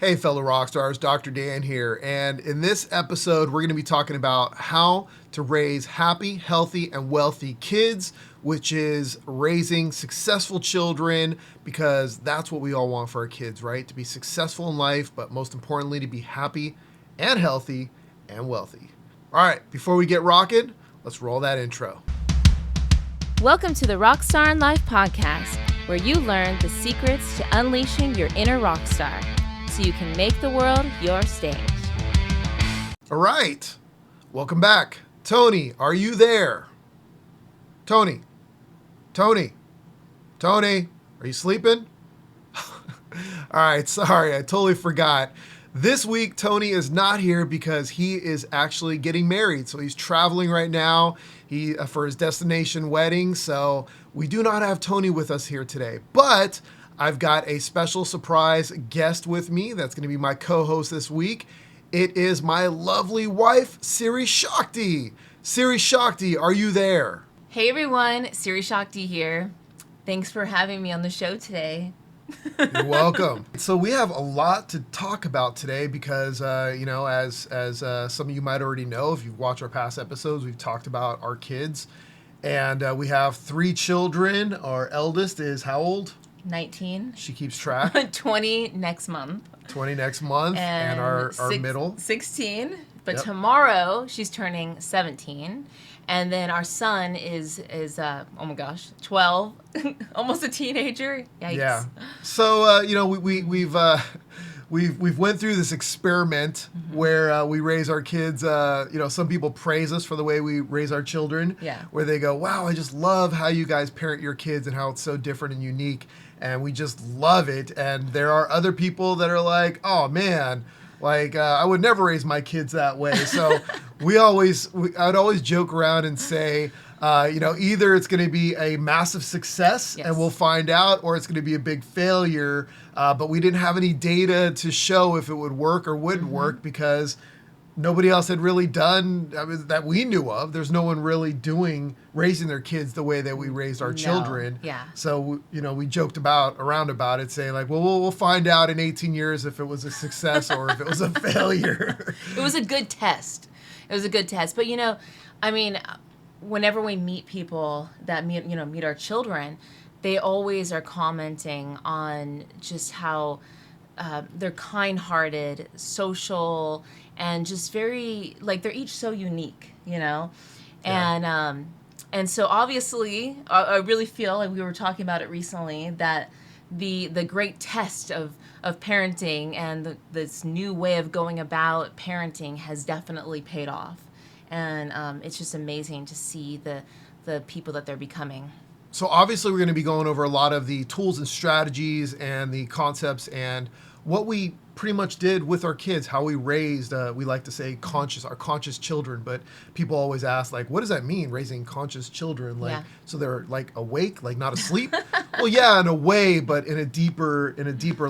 Hey, fellow rock stars, Dr. Dan here, and in this episode, we're going to be talking about how to raise happy, healthy, and wealthy kids, which is raising successful children, because that's what we all want for our kids, right? To be successful in life, but most importantly, to be happy and healthy and wealthy. All right, before we get rocking, let's roll that intro. Welcome to the RockStar in Life podcast, where you learn the secrets to unleashing your inner rock star, so you can make the world your stage. All right, welcome back. Tony, are you there? Tony, are you sleeping? All right, sorry, I totally forgot. This week, Tony is not here because he is actually getting married. So he's traveling right now for his destination wedding. So we do not have Tony with us here today. But I've got a special surprise guest with me that's going to be my co-host this week. It is my lovely wife, Siri Shakti. Siri Shakti, are you there? Hey everyone, Siri Shakti here. Thanks for having me on the show today. You're welcome. So we have a lot to talk about today because, as some of you might already know, if you've watched our past episodes, we've talked about our kids. And we have 3 children. Our eldest is how old? 19. She keeps track. 20 next month. 20 next month. And our middle? 16. But Yep. Tomorrow she's turning 17. And then our son is 12, almost a teenager. Yikes. Yeah. So we've went through this experiment where we raise our kids. Some people praise us for the way we raise our children. Yeah. Where they go, "Wow, I just love how you guys parent your kids and how it's so different and unique," and we just love it. And there are other people that are like, "Oh man." I would never raise my kids that way. So I'd always joke around and say, either it's going to be a massive success and we'll find out, or it's going to be a big failure. But we didn't have any data to show if it would work or wouldn't work because nobody else had really done that we knew of. There's no one really raising their kids the way that we raised our children. Yeah. So, we joked around about it, saying like, well, we'll find out in 18 years if it was a success or if it was a failure. It was a good test. But, whenever we meet people that meet our children, they always are commenting on just how they're kind-hearted, social, and just very, they're each so unique, Yeah. And so obviously, I really feel, like we were talking about it recently, that the great test of parenting and this new way of going about parenting has definitely paid off. And it's just amazing to see the people that they're becoming. So obviously we're going to be going over a lot of the tools and strategies and the concepts and what we pretty much did with our kids, how we raised, we like to say our conscious children, but people always ask, what does that mean, raising conscious children? So they're awake, not asleep? Well, yeah, in a way, but in a deeper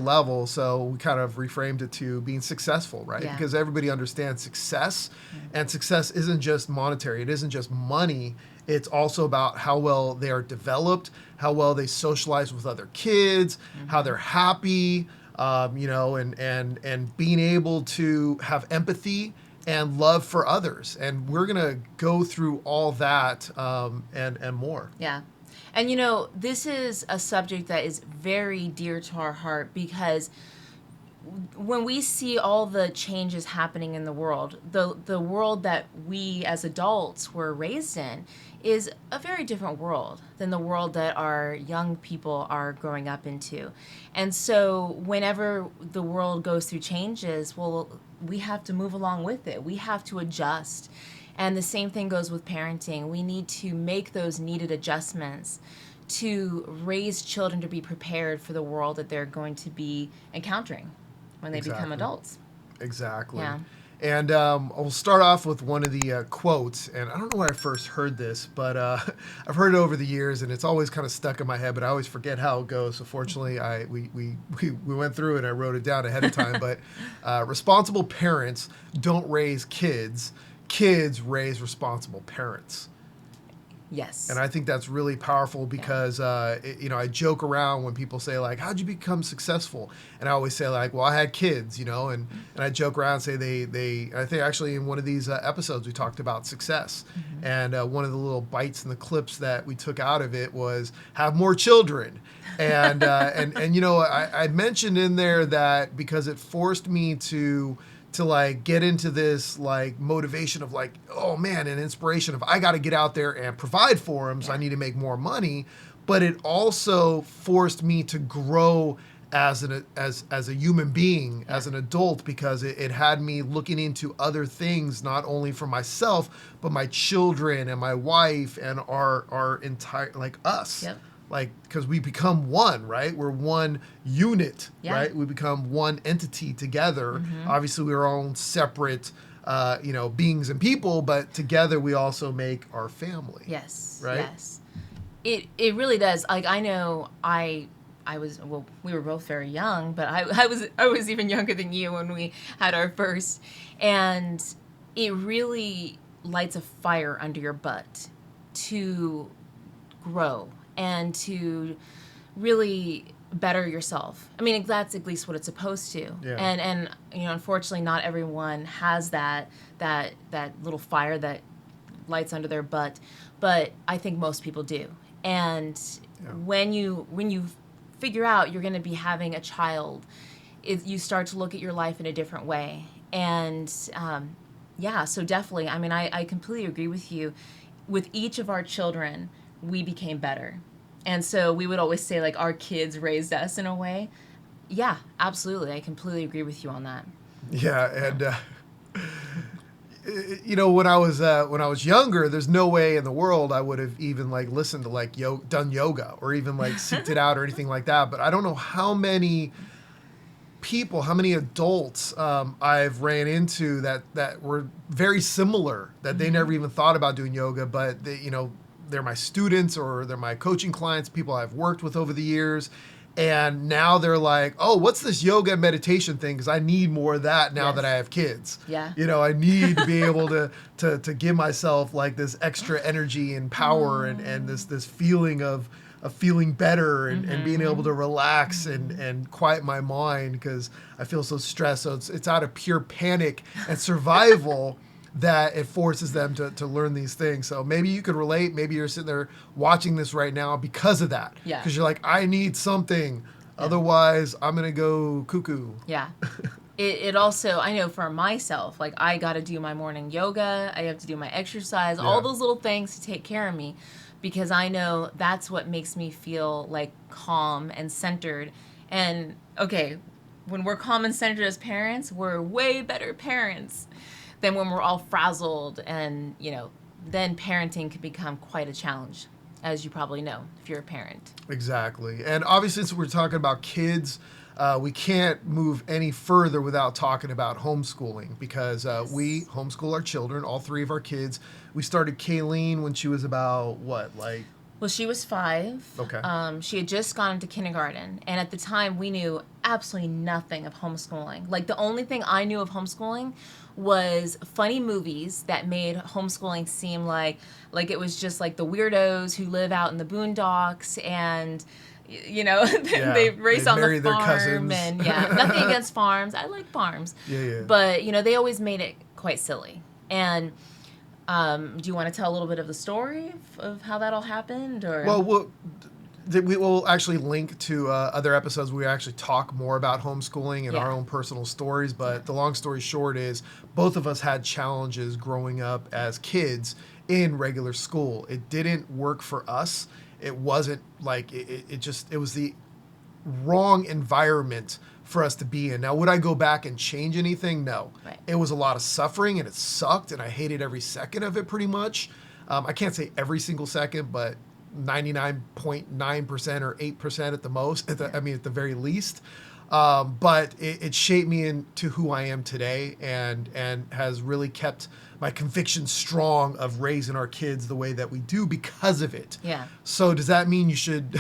level. So we kind of reframed it to being successful, right? Yeah. Because everybody understands success, and success isn't just monetary. It isn't just money. It's also about how well they are developed, how well they socialize with other kids, how they're happy, and being able to have empathy and love for others. And we're going to go through all that and more. Yeah. And, this is a subject that is very dear to our heart because when we see all the changes happening in the world, the world that we as adults were raised in is a very different world than the world that our young people are growing up into. And so whenever the world goes through changes, well, we have to move along with it. We have to adjust. And the same thing goes with parenting. We need to make those needed adjustments to raise children to be prepared for the world that they're going to be encountering when they become adults. Exactly. Yeah. And I'll start off with one of the quotes, and I don't know where I first heard this, but I've heard it over the years, and it's always kind of stuck in my head, but I always forget how it goes. So fortunately, we went through it, and I wrote it down ahead of time. But responsible parents don't raise kids; kids raise responsible parents. Yes. And I think that's really powerful because, I joke around when people say, like, how'd you become successful? And I always say, like, well, I had kids, and I joke around and say I think actually in one of these episodes we talked about success. Mm-hmm. And one of the little bites in the clips that we took out of it was have more children. And, I mentioned in there that because it forced me to like get into this like motivation of like, oh man, an inspiration of I got to get out there and provide for them. So I need to make more money. But it also forced me to grow as a human being, as an adult, because it had me looking into other things, not only for myself, but my children and my wife and our entire, like us. Yep. Like, because we become one, right? We're one unit, right? We become one entity together. Mm-hmm. Obviously, we're our own separate, beings and people, but together we also make our family. Yes. Right? Yes. It really does. Like, I know I was, well, we were both very young, but I was even younger than you when we had our first. And it really lights a fire under your butt to grow and to really better yourself. I mean, that's at least what it's supposed to. Yeah. And unfortunately, not everyone has that little fire that lights under their butt, but I think most people do. And when you figure out you're going to be having a child, you start to look at your life in a different way. And so definitely, I mean, I completely agree with you. With each of our children, we became better. And so we would always say, like, our kids raised us in a way. Yeah, absolutely. I completely agree with you on that. Yeah, and when I was younger, there's no way in the world I would have even like listened to like done yoga or even like seeked it out or anything like that. But I don't know how many people, how many adults I've ran into that were very similar, that they never even thought about doing yoga, but they're my students or they're my coaching clients, people I've worked with over the years. And now they're like, oh, what's this yoga and meditation thing? Because I need more of that now that I have kids. Yeah. I need to be able to give myself like this extra energy and power and this feeling of feeling better and being able to relax and quiet my mind because I feel so stressed. So it's out of pure panic and survival that it forces them to learn these things. So maybe you could relate. Maybe you're sitting there watching this right now because of that. Yeah. Because you're like, I need something. Yeah. Otherwise, I'm going to go cuckoo. Yeah. It also, I know for myself, like I got to do my morning yoga. I have to do my exercise, all those little things to take care of me because I know that's what makes me feel like calm and centered. And okay, when we're calm and centered as parents, we're way better parents than when we're all frazzled and, then parenting can become quite a challenge, as you probably know, if you're a parent. Exactly. And obviously, since we're talking about kids, we can't move any further without talking about homeschooling because we homeschool our children, all three of our kids. We started Kayleen when she was about, Well, she was 5. Okay. She had just gone into kindergarten. And at the time, we knew absolutely nothing of homeschooling. Like, the only thing I knew of homeschooling was funny movies that made homeschooling seem like it was just like the weirdos who live out in the boondocks and, they race on the farm. And, nothing against farms. I like farms. Yeah. But, they always made it quite silly. And do you want to tell a little bit of the story of how that all happened? Or we will actually link to other episodes where we actually talk more about homeschooling and our own personal stories. But the long story short is both of us had challenges growing up as kids in regular school. It didn't work for us. It wasn't like it was the wrong environment for us to be in. Now, would I go back and change anything? No. Right. It was a lot of suffering and it sucked and I hated every second of it pretty much. I can't say every single second, but 99.9% or 8% at the most, at the very least. But it shaped me into who I am today and has really kept my conviction strong of raising our kids the way that we do because of it. Yeah. So does that mean you should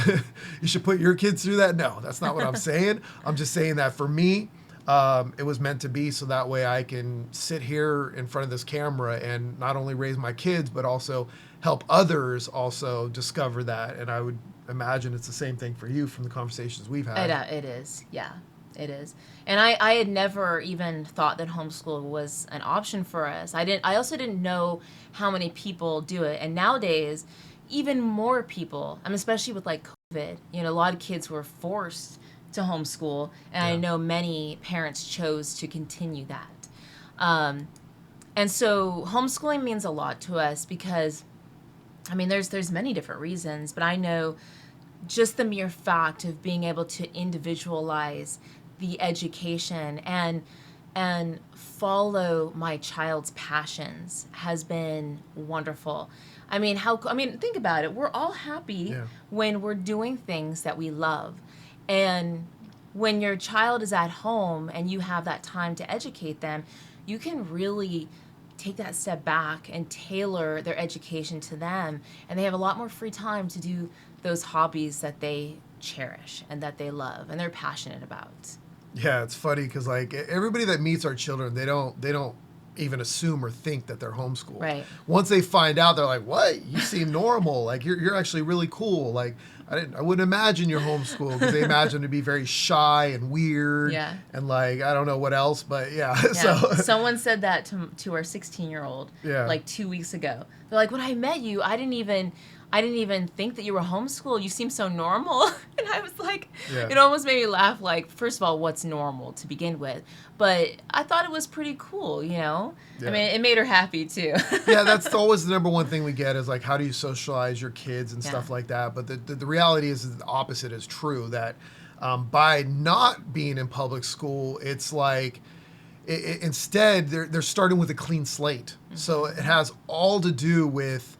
put your kids through that? No, that's not what I'm saying. I'm just saying that for me, it was meant to be, so that way I can sit here in front of this camera and not only raise my kids, but also help others also discover that. And I would imagine it's the same thing for you from the conversations we've had. It is, yeah, it is. And I had never even thought that homeschool was an option for us. I also didn't know how many people do it. And nowadays, even more people, especially with like COVID, a lot of kids were forced to homeschool, and I know many parents chose to continue that. And so homeschooling means a lot to us because, there's many different reasons, but I know just the mere fact of being able to individualize the education and follow my child's passions has been wonderful. Think about it. We're all happy when we're doing things that we love. And when your child is at home and you have that time to educate them, you can really take that step back and tailor their education to them. And they have a lot more free time to do those hobbies that they cherish and that they love and they're passionate about. Yeah, it's funny because like everybody that meets our children, they don't even assume or think that they're homeschooled. Right. Once they find out, they're like, "What? You seem normal. Like you're actually really cool." Like I wouldn't imagine you're homeschooled, because they imagine to be very shy and weird. Yeah. And like I don't know what else, but yeah. Yeah. So Someone said that to our 16-year-old like 2 weeks ago. They're like, when I met you, I didn't even think that you were homeschooled. You seem so normal. And I was like, it almost made me laugh. Like, first of all, what's normal to begin with? But I thought it was pretty cool, Yeah. It made her happy too. Yeah, that's always the number one thing we get is like, how do you socialize your kids and stuff like that? But the reality is the opposite is true, that by not being in public school, it's like, instead, they're starting with a clean slate. Mm-hmm. So it has all to do with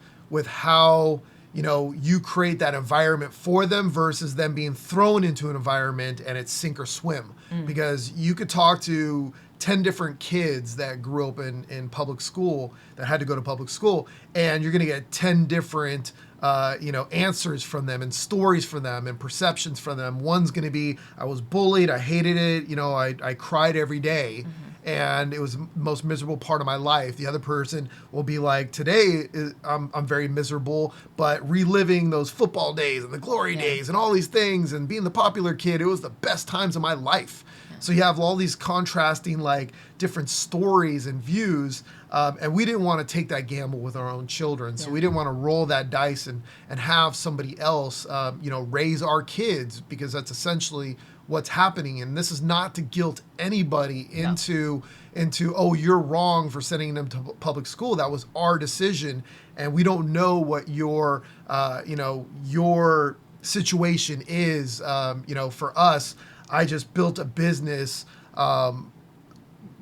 how you create that environment for them versus them being thrown into an environment and it's sink or swim. Because you could talk to 10 different kids that grew up in public school, that had to go to public school, and you're going to get 10 different answers from them and stories from them and perceptions from them. One's going to be, I was bullied, I hated it, I cried every day. Mm-hmm. And it was the most miserable part of my life. The other person will be like, today I'm very miserable, but reliving those football days and the glory days and all these things and being the popular kid, it was the best times of my life. Yeah. So you have all these contrasting like different stories and views. And we didn't want to take that gamble with our own children. So we didn't want to roll that dice and have somebody else, raise our kids, because that's essentially what's happening. And this is not to guilt anybody into, oh, you're wrong for sending them to public school. That was our decision. And we don't know what your situation is. For us, I just built a business,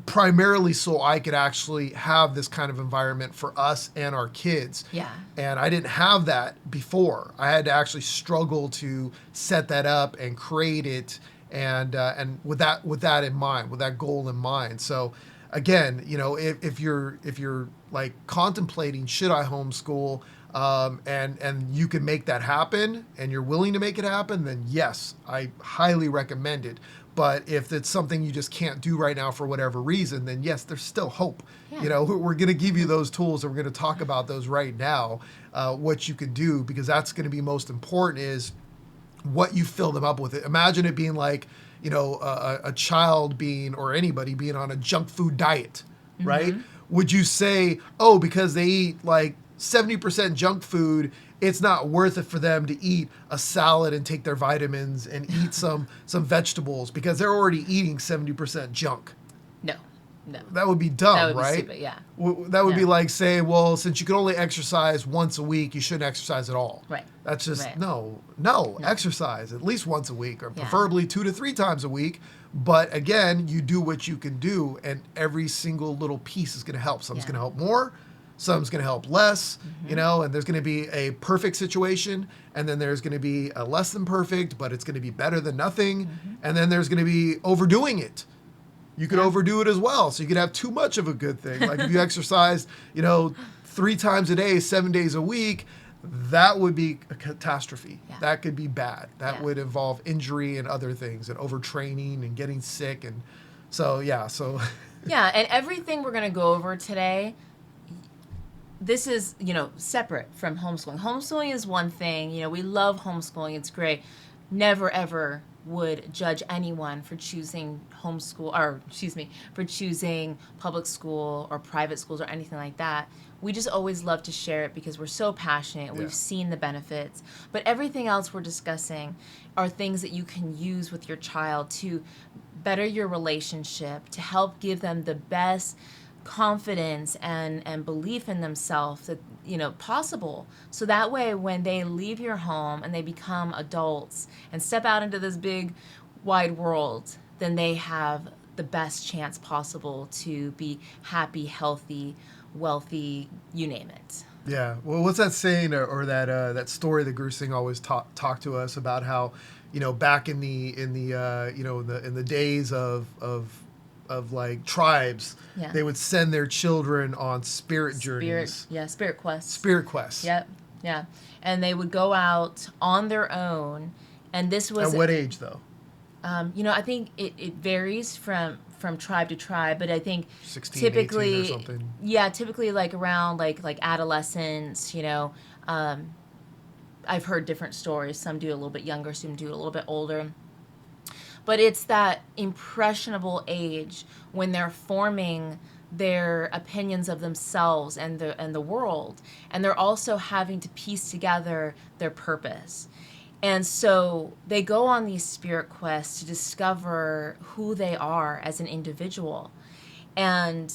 primarily so I could actually have this kind of environment for us and our kids. Yeah. And I didn't have that before. I had to actually struggle to set that up and create it, and with that in mind, with that goal in mind. So again, if you're like contemplating, should I homeschool, and you can make that happen and you're willing to make it happen, then yes, I highly recommend it. But if it's something you just can't do right now for whatever reason, then yes, there's still hope. Yeah. We're going to give you those tools, and we're going to talk about those right now, what you can do, because that's going to be most important, is what you fill them up with. It. Imagine it being like, a child being, or anybody being on a junk food diet, right? Would you say, oh, because they eat like 70% junk food, it's not worth it for them to eat a salad and take their vitamins and eat some vegetables because they're already eating 70% junk? No. That would be dumb, that would right? Be stupid, yeah. That would be like saying, well, since you can only exercise once a week, you shouldn't exercise at all. Right. That's just, right. No, exercise at least once a week, or preferably 2 to 3 times a week. But again, you do what you can do, and every single little piece is going to help. Some's going to help more, some's going to help less, and there's going to be a perfect situation, and then there's going to be a less than perfect, but it's going to be better than nothing, and then there's going to be overdoing it. You could overdo it as well, so you could have too much of a good thing. Like if you exercise, 3 times a day, 7 days a week, that would be a catastrophe. Yeah. That could be bad. That would involve injury and other things, and overtraining and getting sick. And So yeah, so Yeah, and everything we're going to go over today, this is, separate from homeschooling. Homeschooling is one thing. We love homeschooling. It's great. Never, ever would judge anyone for choosing for choosing public school or private schools or anything like that. We just always love to share it because we're so passionate and we've seen the benefits. But everything else we're discussing are things that you can use with your child to better your relationship, to help give them the best confidence and belief in themselves that possible, so that way when they leave your home and they become adults and step out into this big wide world, then they have the best chance possible to be happy, healthy, wealthy, you name it. Yeah. Well, what's that saying or that story that Guru Singh always talked to us about how, back in the days of like tribes, they would send their children on spirit journeys. Spirit quests. Spirit quests. Yep. Yeah. And they would go out on their own, and this was at what age though? I think it varies from tribe to tribe, but I think 16, typically 18 or something. Yeah, typically like around like adolescence, I've heard different stories. Some do it a little bit younger, some do it a little bit older. But it's that impressionable age when they're forming their opinions of themselves and the world, and they're also having to piece together their purpose. And so they go on these spirit quests to discover who they are as an individual. And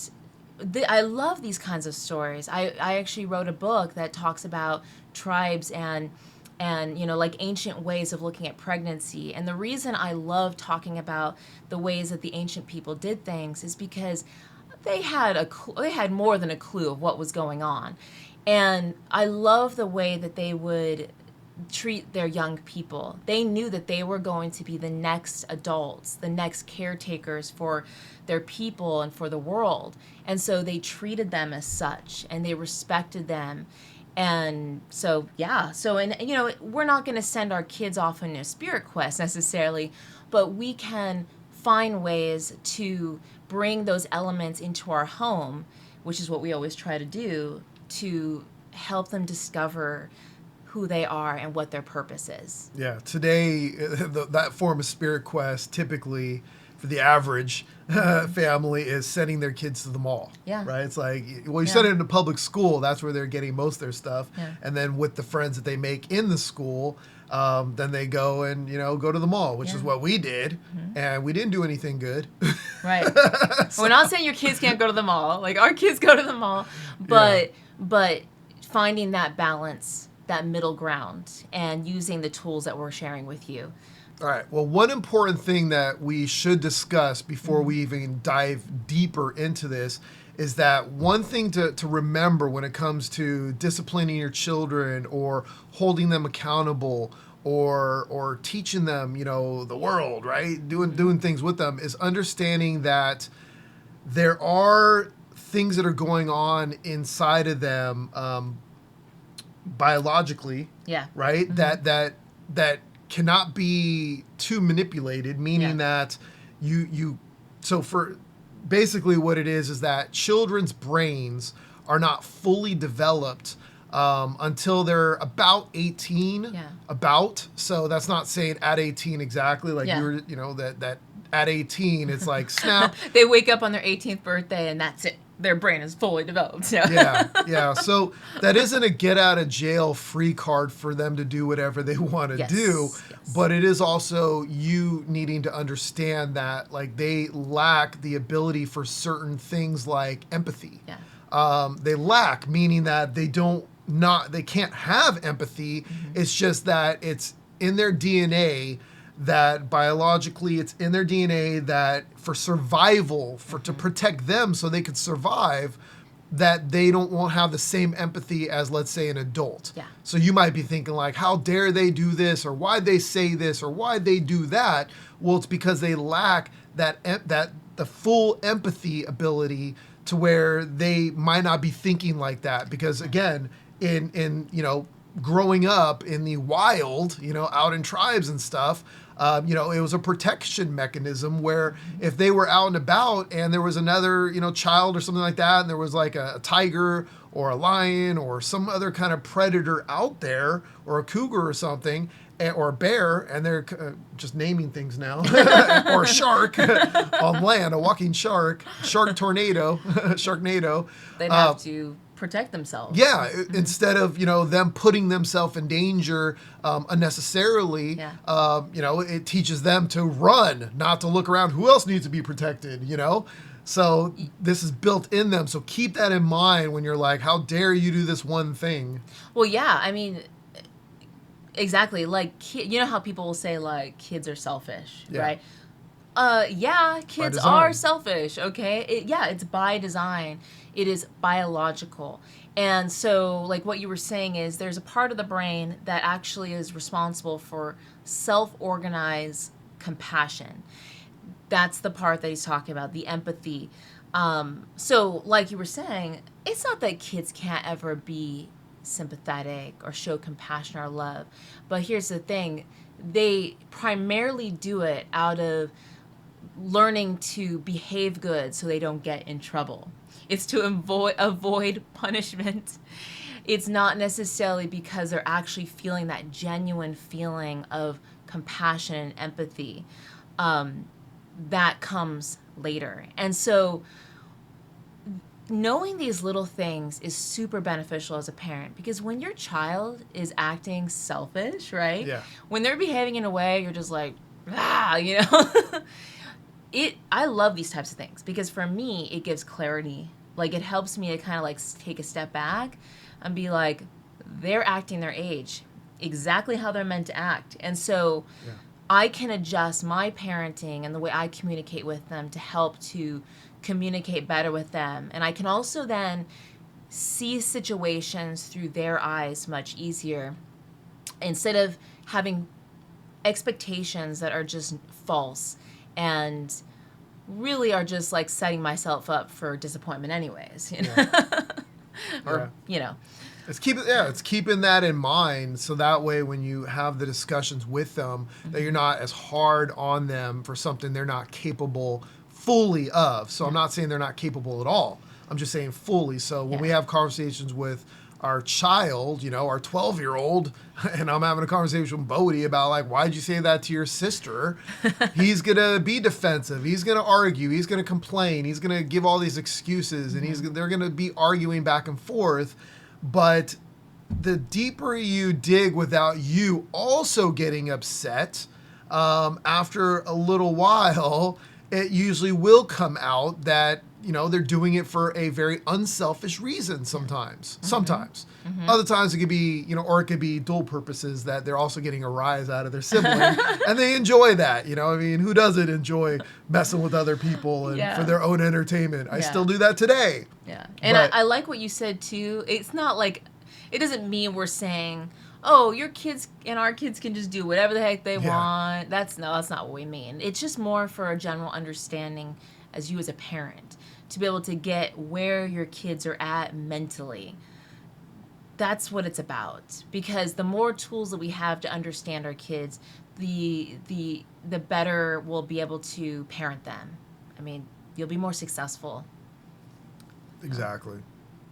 I love these kinds of stories. I actually wrote a book that talks about tribes and like ancient ways of looking at pregnancy. And the reason I love talking about the ways that the ancient people did things is because they had more than a clue of what was going on. And I love the way that they would treat their young people. They knew that they were going to be the next adults, the next caretakers for their people and for the world. And so they treated them as such, and they respected them. And so, we're not going to send our kids off on a spirit quest necessarily, but we can find ways to bring those elements into our home, which is what we always try to do, to help them discover who they are and what their purpose is. Yeah, today, that form of spirit quest typically for the average family is sending their kids to the mall. Yeah. Right? It's like, well, you send it into public school, that's where they're getting most of their stuff. Yeah. And then with the friends that they make in the school, then they go and, go to the mall, which is what we did. Mm-hmm. And we didn't do anything good. Right. We're not saying your kids can't go to the mall. Like, our kids go to the mall. But finding that balance, that middle ground, and using the tools that we're sharing with you. All right. Well, one important thing that we should discuss before we even dive deeper into this is that one thing to remember when it comes to disciplining your children or holding them accountable or teaching them, the world, right? Doing things with them is understanding that there are things that are going on inside of them biologically, right? Mm-hmm. That cannot be too manipulated, meaning that so for basically what it is that children's brains are not fully developed until they're about 18. So that's not saying at 18 exactly, like you were, that at 18 it's like snap. They wake up on their 18th birthday and that's it. Their brain is fully developed. So. Yeah. So that isn't a get out of jail free card for them to do whatever they want to do, but it is also you needing to understand that like they lack the ability for certain things like empathy. They lack, meaning that they can't have empathy. Mm-hmm. It's just that it's in their DNA. That biologically it's in their DNA that for survival, to protect them so they could survive, that they won't have the same empathy as, let's say, an adult. So you might be thinking like, how dare they do this, or why'd they say this, or why'd they do that? Well, it's because they lack the full empathy ability to where they might not be thinking like that. Because again, in growing up in the wild, out in tribes and stuff, it was a protection mechanism where if they were out and about and there was another, child or something like that, and there was like a tiger or a lion or some other kind of predator out there, or a cougar or something, or a bear, and they're just naming things now, or a shark on land, a walking shark tornado, sharknado. They'd have to protect themselves. Yeah, instead of, them putting themselves in danger unnecessarily, it teaches them to run, not to look around. Who else needs to be protected, So this is built in them. So keep that in mind when you're like, how dare you do this one thing? Well, yeah, I mean, exactly. Like, you know how people will say, like, kids are selfish, right? Yeah, kids are selfish, okay? It's by design. It is biological. And so, like, what you were saying is there's a part of the brain that actually is responsible for self-organized compassion. That's the part that he's talking about, the empathy. So, like you were saying, it's not that kids can't ever be sympathetic or show compassion or love. But here's the thing. They primarily do it out of learning to behave good so they don't get in trouble. It's to avoid punishment. It's not necessarily because they're actually feeling that genuine feeling of compassion and empathy. That comes later. And so knowing these little things is super beneficial as a parent, because when your child is acting selfish, right? Yeah. When they're behaving in a way you're just like, I love these types of things, because for me it gives clarity. Like, it helps me to kind of like take a step back and be like, they're acting their age, exactly how they're meant to act. And so I can adjust my parenting and the way I communicate with them to help to communicate better with them. And I can also then see situations through their eyes much easier, instead of having expectations that are just false and really are just like setting myself up for disappointment anyways, It's keeping that in mind, so that way when you have the discussions with them, that you're not as hard on them for something they're not capable fully of. So I'm not saying they're not capable at all. I'm just saying fully. So when we have conversations with our child, our 12-year-old, and I'm having a conversation with Bodie about, like, why'd you say that to your sister? He's going to be defensive. He's going to argue. He's going to complain. He's going to give all these excuses, and they're going to be arguing back and forth. But the deeper you dig without you also getting upset, after a little while, it usually will come out that, they're doing it for a very unselfish reason sometimes. Other times it could be, or it could be dual purposes, that they're also getting a rise out of their sibling and they enjoy that. Who doesn't enjoy messing with other people and for their own entertainment? I still do that today. Yeah. And I like what you said too. It's not like, it doesn't mean we're saying, oh, your kids and our kids can just do whatever the heck they want. That's not what we mean. It's just more for a general understanding as you as a parent, to be able to get where your kids are at mentally. That's what it's about. Because the more tools that we have to understand our kids, the better we'll be able to parent them. I mean, you'll be more successful. Exactly.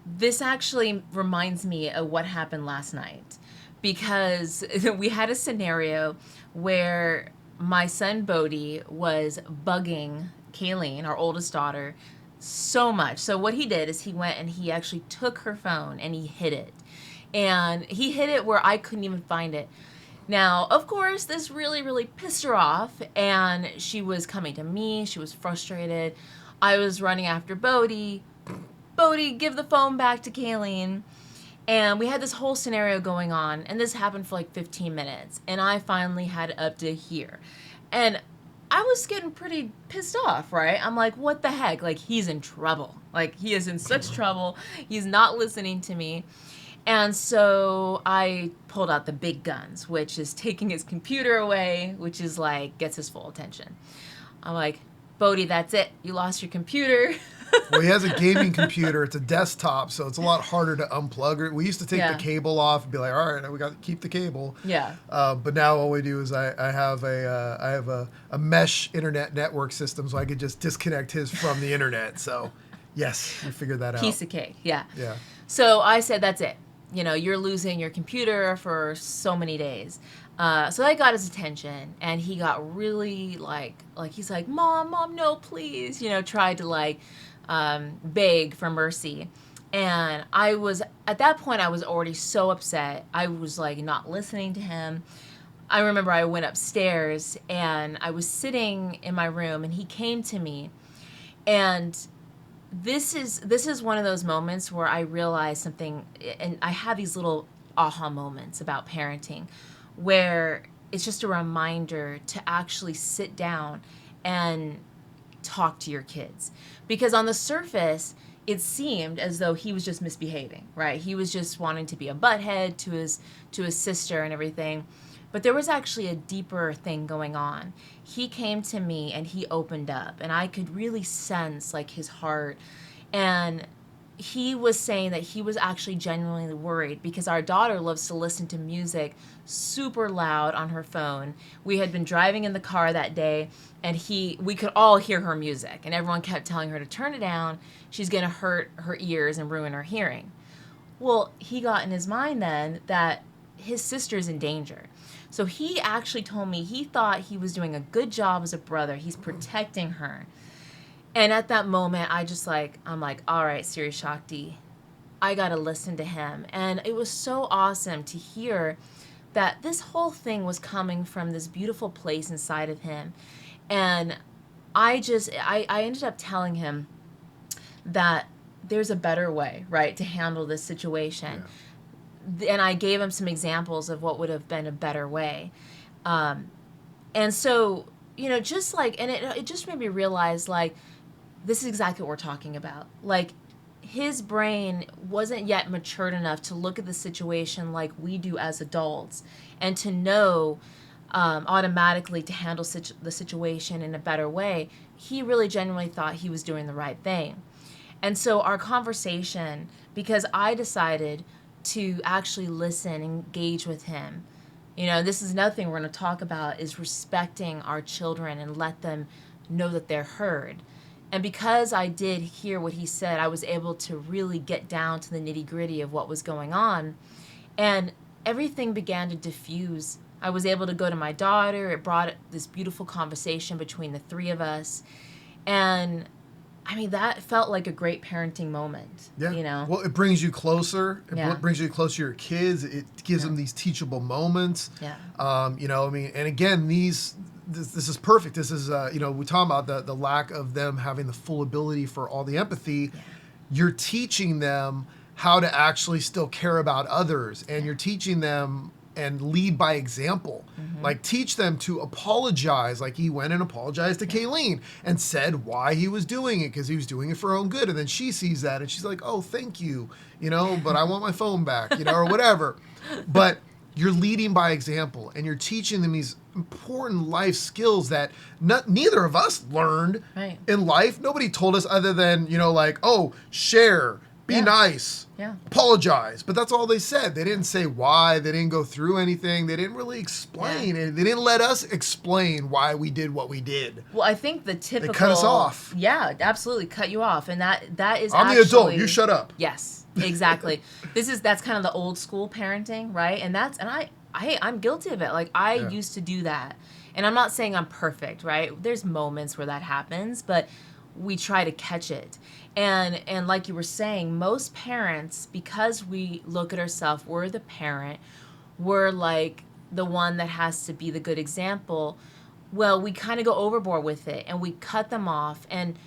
This actually reminds me of what happened last night, because we had a scenario where my son Bodie was bugging Kayleen, our oldest daughter, so much. So what he did is he went and he actually took her phone and he hid it. And he hid it where I couldn't even find it. Now, of course, this really, really pissed her off, and she was coming to me. She was frustrated. I was running after Bodie. Bodie, give the phone back to Kayleen. And we had this whole scenario going on, and this happened for like 15 minutes. And I finally had it up to here. And I was getting pretty pissed off, right? I'm like, what the heck? Like, he's in trouble. Like, he is in such trouble. He's not listening to me. And so I pulled out the big guns, which is taking his computer away, which is like, gets his full attention. I'm like, Bodie, that's it. You lost your computer. Well, he has a gaming computer. It's a desktop, so it's a lot harder to unplug it. We used to take Yeah. the cable off and be like, all right, we got to keep the cable. Yeah. But now all we do is I have a mesh internet network system, so I could just disconnect his from the internet. So, yes, we figured that out. Piece of cake. Yeah. Yeah. So I said, that's it. You know, you're losing your computer for so many days. So I got his attention, and he got really like he's like, Mom, no, please. You know, tried to beg for mercy. And at that point, I was already so upset. I was like not listening to him. I remember I went upstairs and I was sitting in my room, and he came to me, and this is one of those moments where I realized something, and I have these little aha moments about parenting where it's just a reminder to actually sit down and talk to your kids. Because on the surface, it seemed as though he was just misbehaving, right? He was just wanting to be a butthead to his sister and everything. But there was actually a deeper thing going on. He came to me and he opened up, and I could really sense like his heart. And he was saying that he was actually genuinely worried because our daughter loves to listen to music super loud on her phone. We had been driving in the car that day, and we could all hear her music, and everyone kept telling her to turn it down. She's going to hurt her ears and ruin her hearing. Well, he got in his mind then that his sister's in danger. So he actually told me he thought he was doing a good job as a brother. He's protecting her. And at that moment, I'm like, all right, Siri Shakti, I got to listen to him. And it was so awesome to hear that this whole thing was coming from this beautiful place inside of him. And I ended up telling him that there's a better way, right, to handle this situation. Yeah. And I gave him some examples of what would have been a better way. And so, you know, just like, and it just made me realize, like, this is exactly what we're talking about. Like, his brain wasn't yet matured enough to look at the situation like we do as adults and to know automatically to handle the situation in a better way. He really genuinely thought he was doing the right thing. And so our conversation, because I decided to actually listen, engage with him. You know, this is another thing we're going to talk about, is respecting our children and let them know that they're heard. And because I did hear what he said, I was able to really get down to the nitty-gritty of what was going on. And everything began to diffuse. I was able to go to my daughter. It brought this beautiful conversation between the three of us. And I mean, that felt like a great parenting moment. Yeah. You know? Well, it brings you closer. It brings you closer to your kids. It gives them these teachable moments. Yeah. You know, I mean, and again, this is perfect. This is, you know, we talk about the lack of them having the full ability for all the empathy. Yeah. You're teaching them how to actually still care about others, and you're teaching them and lead by example. Mm-hmm. Like, teach them to apologize. Like, he went and apologized to Kayleen and said why he was doing it, because he was doing it for her own good. And then she sees that and she's like, oh, thank you, you know, but I want my phone back, you know, or whatever. But you're leading by example, and you're teaching them these important life skills that neither of us learned in life. Nobody told us other than, you know, like, oh, share, be nice, apologize. But that's all they said. They didn't say why. They didn't go through anything. They didn't really explain. And they didn't let us explain why we did what we did. Well, I think the typical... They cut us off. Yeah, absolutely. Cut you off. And that is I'm the adult. You shut up. Yes, exactly. That's kind of the old school parenting, right? And I'm guilty of it. Like, I used to do that. And I'm not saying I'm perfect, right? There's moments where that happens, but we try to catch it. And like you were saying, most parents, because we look at ourselves, we're the parent, we're like the one that has to be the good example. Well, we kind of go overboard with it, and we cut them off. And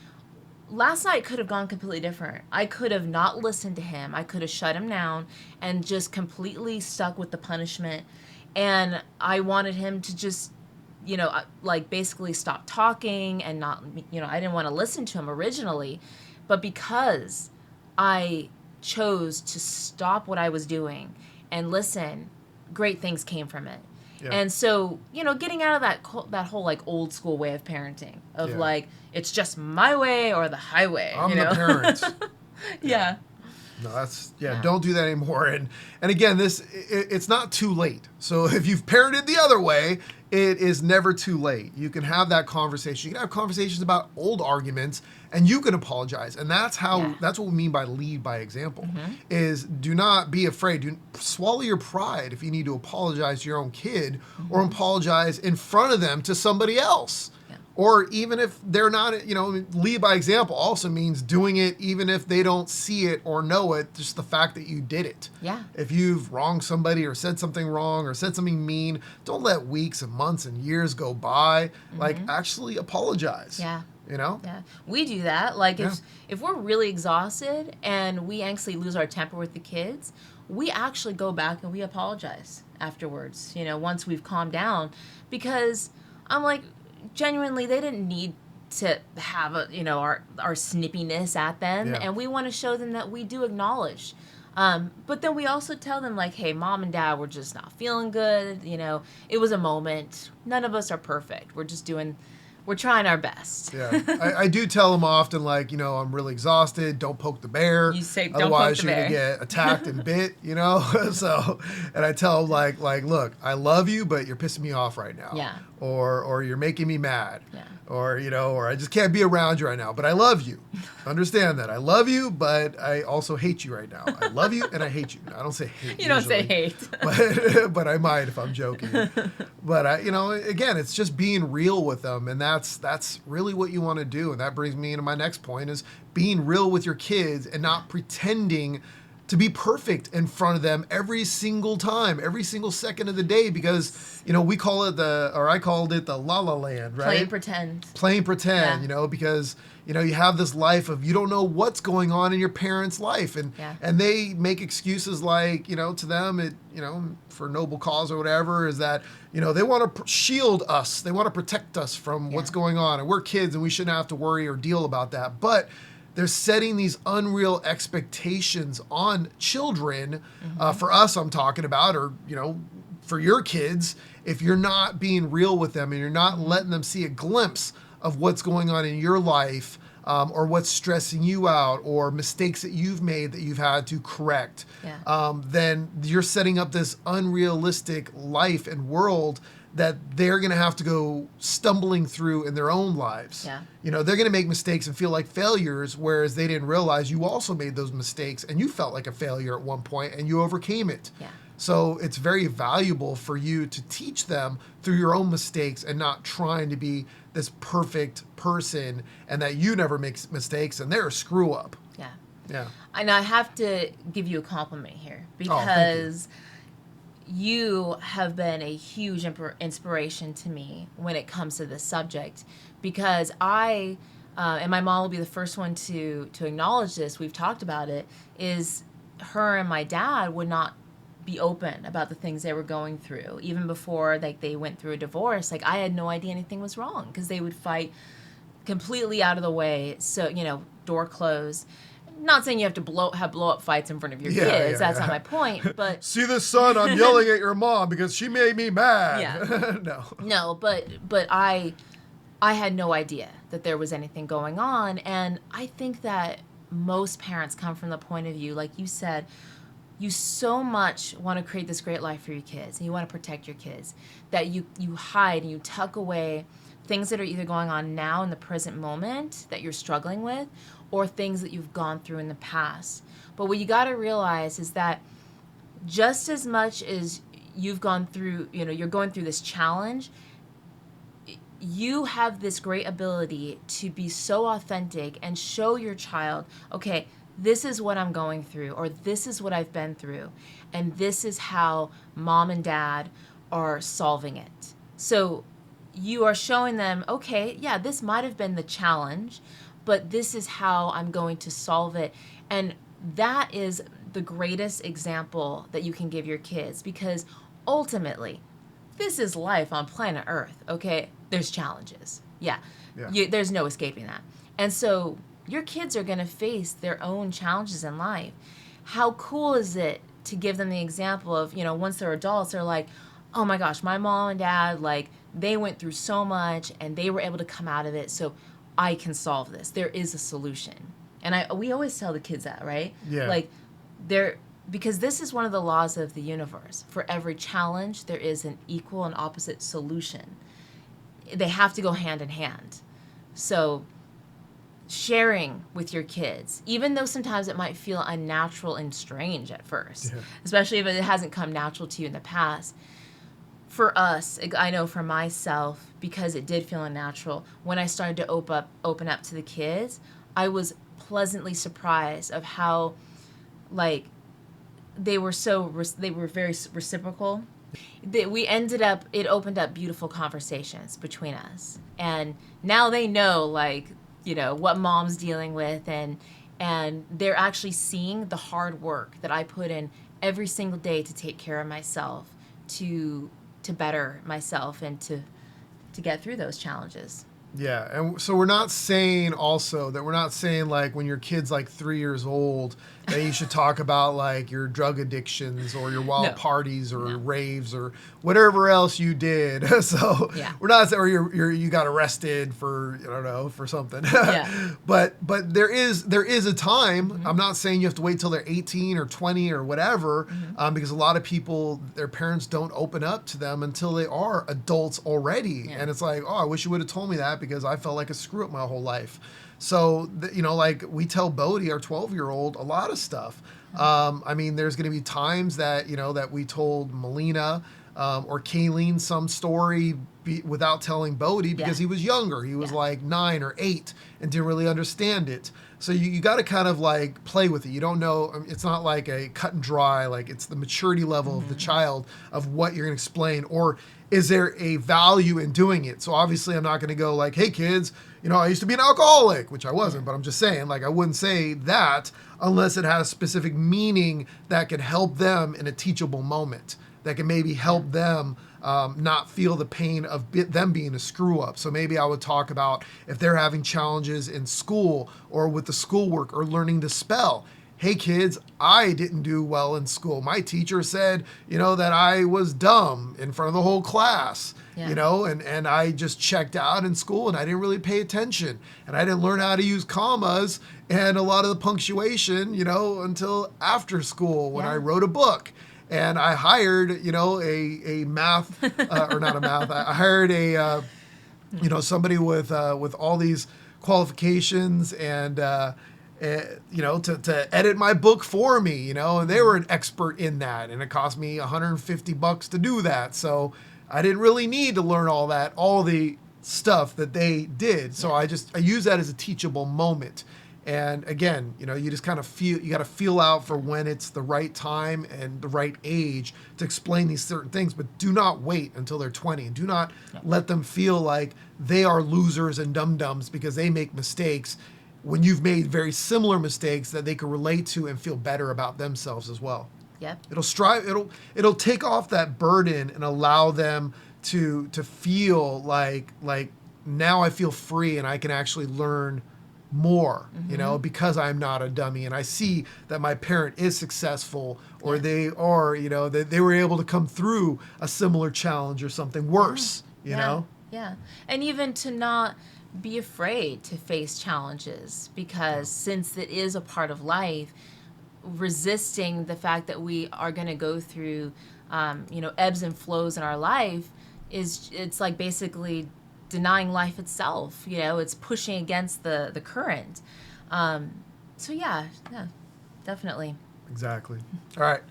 last night could have gone completely different. I could have not listened to him. I could have shut him down and just completely stuck with the punishment. And I wanted him to just, you know, like, basically stop talking and not, you know, I didn't want to listen to him originally. But because I chose to stop what I was doing and listen, great things came from it. Yeah. And so, getting out of that whole like old school way of parenting of like, it's just my way or the highway. I'm the parent. Yeah. No, that's don't do that anymore. And again, it's not too late. So if you've parented the other way, it is never too late. You can have that conversation. You can have conversations about old arguments, and you can apologize. And that's what we mean by lead by example. Is do not be afraid. Do swallow your pride if you need to apologize to your own kid or apologize in front of them to somebody else. Or even if they're not, lead by example also means doing it even if they don't see it or know it, just the fact that you did it. Yeah. If you've wronged somebody or said something wrong or said something mean, don't let weeks and months and years go by. Like, actually apologize. Yeah. Yeah. We do that. Like, if we're really exhausted and we actually lose our temper with the kids, we actually go back and we apologize afterwards, once we've calmed down. Because I'm like, genuinely, they didn't need to have our snippiness at them, and we want to show them that we do acknowledge. But then we also tell them like, hey, mom and dad were just not feeling good. It was a moment. None of us are perfect. We're trying our best. Yeah, I do tell them often, like, I'm really exhausted. Don't poke the bear. You say, don't otherwise poke the you're bear. gonna get attacked and bit. So, and I tell them like, look, I love you, but you're pissing me off right now. Yeah. Or you're making me mad. Yeah. Or I just can't be around you right now. But I love you. Understand that. I love you, but I also hate you right now. I love you and I hate you. I don't say hate. You don't say hate. but I might if I'm joking. But again, it's just being real with them, and that's really what you want to do. And that brings me into my next point: is being real with your kids and not pretending to be perfect in front of them every single time, every single second of the day, because, we call it I called it the la la land, right? Plain pretend, because, you have this life of, you don't know what's going on in your parents' life. And they make excuses like, to them, it, for noble cause or whatever, is that, they want to shield us. They want to protect us from what's going on. And we're kids and we shouldn't have to worry or deal about that. But they're setting these unreal expectations on children. For us, I'm talking about, or, for your kids, if you're not being real with them and you're not letting them see a glimpse of what's going on in your life, or what's stressing you out, or mistakes that you've made that you've had to correct, then you're setting up this unrealistic life and world that they're going to have to go stumbling through in their own lives. Yeah. They're going to make mistakes and feel like failures, whereas they didn't realize you also made those mistakes and you felt like a failure at one point and you overcame it. Yeah. So it's very valuable for you to teach them through your own mistakes and not trying to be this perfect person and that you never make mistakes and they're a screw up. Yeah. Yeah. And I have to give you a compliment here because you have been a huge inspiration to me when it comes to this subject, because I, and my mom will be the first one to acknowledge this, we've talked about it, is her and my dad would not be open about the things they were going through. Even before they went through a divorce, I had no idea anything was wrong because they would fight completely out of the way. So, door closed. Not saying you have to have blow up fights in front of your kids. That's not my point. But see this, son? I'm yelling at your mom because she made me mad. Yeah. No, but I had no idea that there was anything going on, and I think that most parents come from the point of view, like you said, you so much want to create this great life for your kids, and you want to protect your kids, that you hide and you tuck away things that are either going on now in the present moment that you're struggling with, or things that you've gone through in the past. But what you got to realize is that just as much as you've gone through, you're going through this challenge, you have this great ability to be so authentic and show your child, okay, this is what I'm going through, or this is what I've been through, and this is how mom and dad are solving it. So you are showing them, okay, yeah, this might have been the challenge, but this is how I'm going to solve it. And that is the greatest example that you can give your kids, because ultimately, this is life on planet Earth, okay? There's challenges. Yeah. There's no escaping that. And so your kids are going to face their own challenges in life. How cool is it to give them the example of, once they're adults, they're like, oh my gosh, my mom and dad, like, they went through so much and they were able to come out of it, so I can solve this. There is a solution. And we always tell the kids that, right? Yeah. Like, because this is one of the laws of the universe. For every challenge, there is an equal and opposite solution. They have to go hand in hand. So sharing with your kids, even though sometimes it might feel unnatural and strange at first, especially if it hasn't come natural to you in the past. For us, I know for myself, because it did feel unnatural, when I started to open up to the kids, I was pleasantly surprised of how, like, they were very reciprocal. It opened up beautiful conversations between us. And now they know, like, you know, what mom's dealing with, and they're actually seeing the hard work that I put in every single day to take care of myself, to better myself, and to get through those challenges. Yeah, and so we're not saying like when your kid's like 3 years old that you should talk about like your drug addictions or your wild parties or raves or whatever else you did. So we're not saying, or you got arrested for, I don't know, for something. But there is a time. I'm not saying you have to wait till they're 18 or 20 or whatever, because a lot of people, their parents don't open up to them until they are adults already, and it's like, oh, I wish you would have told me that, because I felt like a screw up my whole life. So, you know, like we tell Bodhi, our 12-year-old, a lot of stuff. I mean, there's going to be times that, you know, that we told Melina or Kayleen some story without telling Bodhi, because he was younger. He was like 9 or 8 and didn't really understand it. So you got to kind of like play with it. You don't know. It's not like a cut and dry, like it's the maturity level of the child of what you're going to explain, or is there a value in doing it? So obviously I'm not going to go like, hey kids, you know, I used to be an alcoholic, which I wasn't, but I'm just saying, like, I wouldn't say that unless it has specific meaning that could help them in a teachable moment, that can maybe help them not feel the pain of them being a screw up. So maybe I would talk about if they're having challenges in school or with the schoolwork or learning to spell. Hey kids, I didn't do well in school. My teacher said, you know, that I was dumb in front of the whole class, you know, and I just checked out in school and I didn't really pay attention, and I didn't learn how to use commas and a lot of the punctuation, you know, until after school when I wrote a book. And I hired, you know, a math, or not a math, I hired a, you know, somebody with all these qualifications and, you know, to edit my book for me, you know, and they were an expert in that, and it cost me $150 to do that. So I didn't really need to learn all the stuff that they did. So I use that as a teachable moment. And again, you know, you just kind of you got to feel out for when it's the right time and the right age to explain these certain things, but do not wait until they're 20, and do not let them feel like they are losers and dum-dums because they make mistakes when you've made very similar mistakes that they can relate to and feel better about themselves as well. Yep. It'll take off that burden and allow them to feel like now I feel free and I can actually learn more, you know, because I'm not a dummy and I see that my parent is successful, or they are, you know, they were able to come through a similar challenge or something worse, you know? Yeah. And even to not be afraid to face challenges, because since it is a part of life, resisting the fact that we are going to go through, you know, ebbs and flows in our life it's like basically denying life itself. You know, it's pushing against the current. So yeah, definitely. Exactly. All right.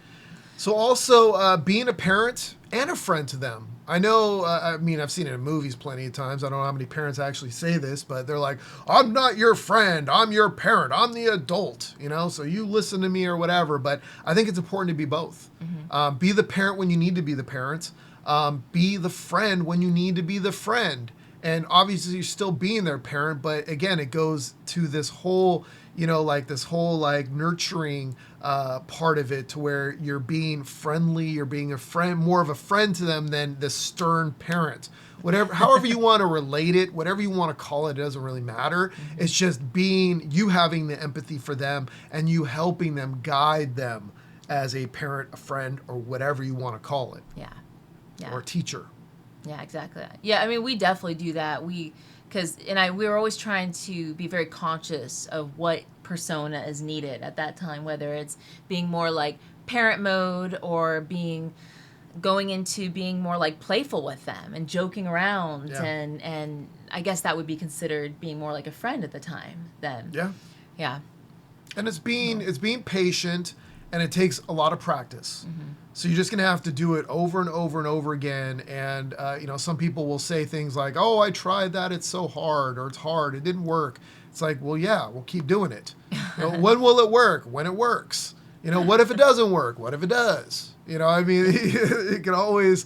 So also being a parent and a friend to them. I know, I mean, I've seen it in movies plenty of times. I don't know how many parents actually say this, but they're like, I'm not your friend, I'm your parent, I'm the adult, you know, so you listen to me or whatever. But I think it's important to be both. Be the parent when you need to be the parent. Be the friend when you need to be the friend. And obviously you're still being their parent, but again, it goes to this whole, you know, like this whole like nurturing part of it, to where you're being friendly, you're being a friend, more of a friend to them than the stern parent. Whatever, however you want to relate it, whatever you want to call it, it doesn't really matter. It's just you having the empathy for them and you helping them, guide them as a parent, a friend, or whatever you want to call it. Yeah. Yeah. or teacher. Yeah, exactly. Yeah, I mean, we definitely do that. We were always trying to be very conscious of what persona is needed at that time, whether it's being more like parent mode or going into being more like playful with them and joking around, Yeah. and I guess that would be considered being more like a friend at the time then. Yeah. Yeah. And it's being patient, and it takes a lot of practice. So you're just going to have to do it over and over and over again. And, some people will say things like, oh, I tried that. It's so hard, or it's hard. It didn't work. It's like, well, yeah, we'll keep doing it. When will it work? When it works. What if it doesn't work? What if it does? It can always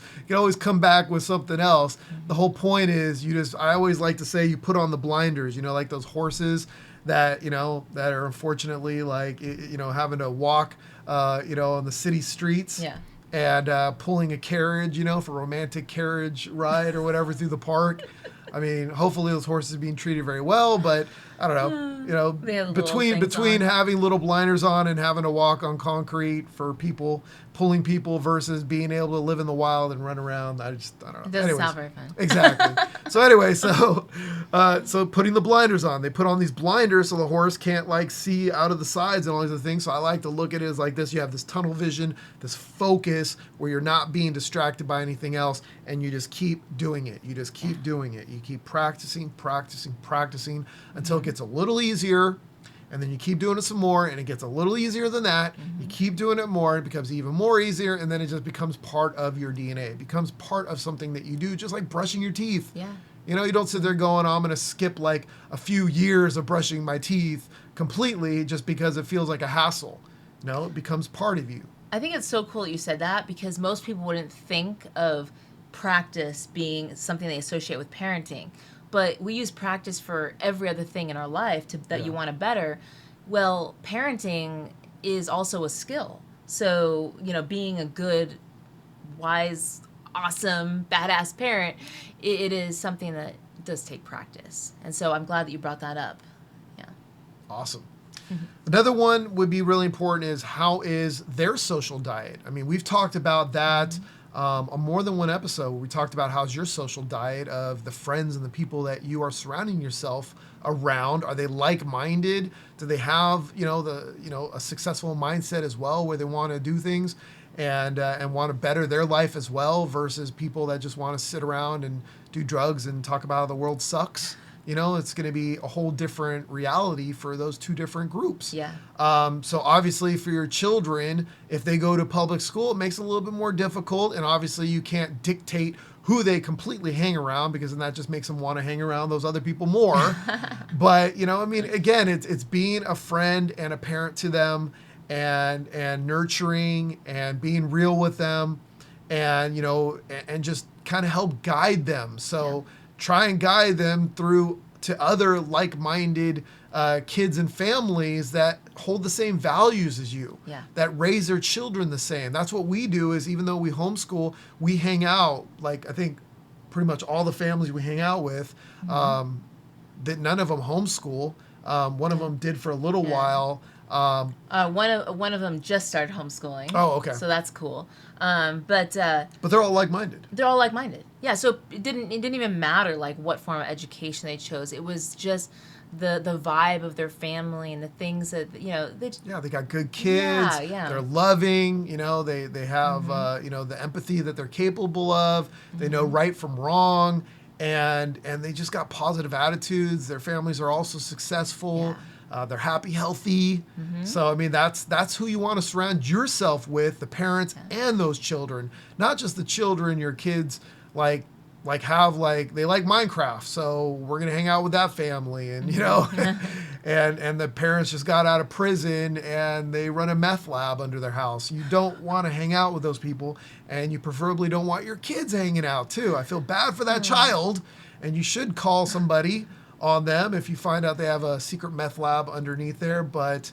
come back with something else. The whole point is I always like to say you put on the blinders, like those horses that, that are unfortunately like, having to walk, on the city streets. Yeah. And pulling a carriage, for romantic carriage ride or whatever through the park. I mean, hopefully those horses are being treated very well, but I don't know. They have Between on. having little blinders on and having to walk on concrete for people, pulling people versus being able to live in the wild and run around, I don't know. It doesn't sound very fun. Exactly. So anyway, so putting the blinders on. They put on these blinders so the horse can't like see out of the sides and all these other things. So I like to look at it as like this. You have this tunnel vision, this focus where you're not being distracted by anything else, and you just keep doing it. You just keep doing it. You keep practicing until it gets a little easier. And then you keep doing it some more, and it gets a little easier than that. You keep doing it more, it becomes even more easier, and then it just becomes part of your DNA. It becomes part of something that you do, just like brushing your teeth. Yeah. You don't sit there going, oh, I'm going to skip like a few years of brushing my teeth completely just because it feels like a hassle. No, it becomes part of you. I think it's so cool that you said that, because most people wouldn't think of practice being something they associate with parenting. But we use practice for every other thing in our life that you want to better. Well, parenting is also a skill. So, being a good, wise, awesome, badass parent, it is something that does take practice. And so I'm glad that you brought that up. Yeah. Awesome. Another one would be really important is, how is their social diet? I mean, we've talked about that on more than one episode. We talked about how's your social diet of the friends and the people that you are surrounding yourself around. Are they like-minded? Do they have, a successful mindset as well, where they want to do things and want to better their life as well, versus people that just want to sit around and do drugs and talk about how the world sucks? It's going to be a whole different reality for those two different groups. Yeah. So obviously for your children, if they go to public school, it makes it a little bit more difficult. And obviously you can't dictate who they completely hang around, because then that just makes them want to hang around those other people more. But, again, it's being a friend and a parent to them, and nurturing and being real with them, and, and just kind of help guide them. So try and guide them through to other like-minded kids and families that hold the same values as you, that raise their children the same. That's what we do, is even though we homeschool, we hang out, like I think pretty much all the families we hang out with, that none of them homeschool. One of them did for a little while. One of them just started homeschooling. Oh, okay. So that's cool. But they're all like-minded. They're all like-minded. Yeah. So it didn't even matter like what form of education they chose. It was just the vibe of their family and the things that they got good kids. Yeah. They're loving. They have the empathy that they're capable of. They know right from wrong, and they just got positive attitudes. Their families are also successful. Yeah. They're happy, healthy. So, I mean, that's who you want to surround yourself with, the parents and those children. Not just the children, your kids, they like Minecraft. So we're going to hang out with that family. And, and the parents just got out of prison and they run a meth lab under their house. You don't want to hang out with those people. And you preferably don't want your kids hanging out, too. I feel bad for that child. And you should call somebody on them if you find out they have a secret meth lab underneath there, but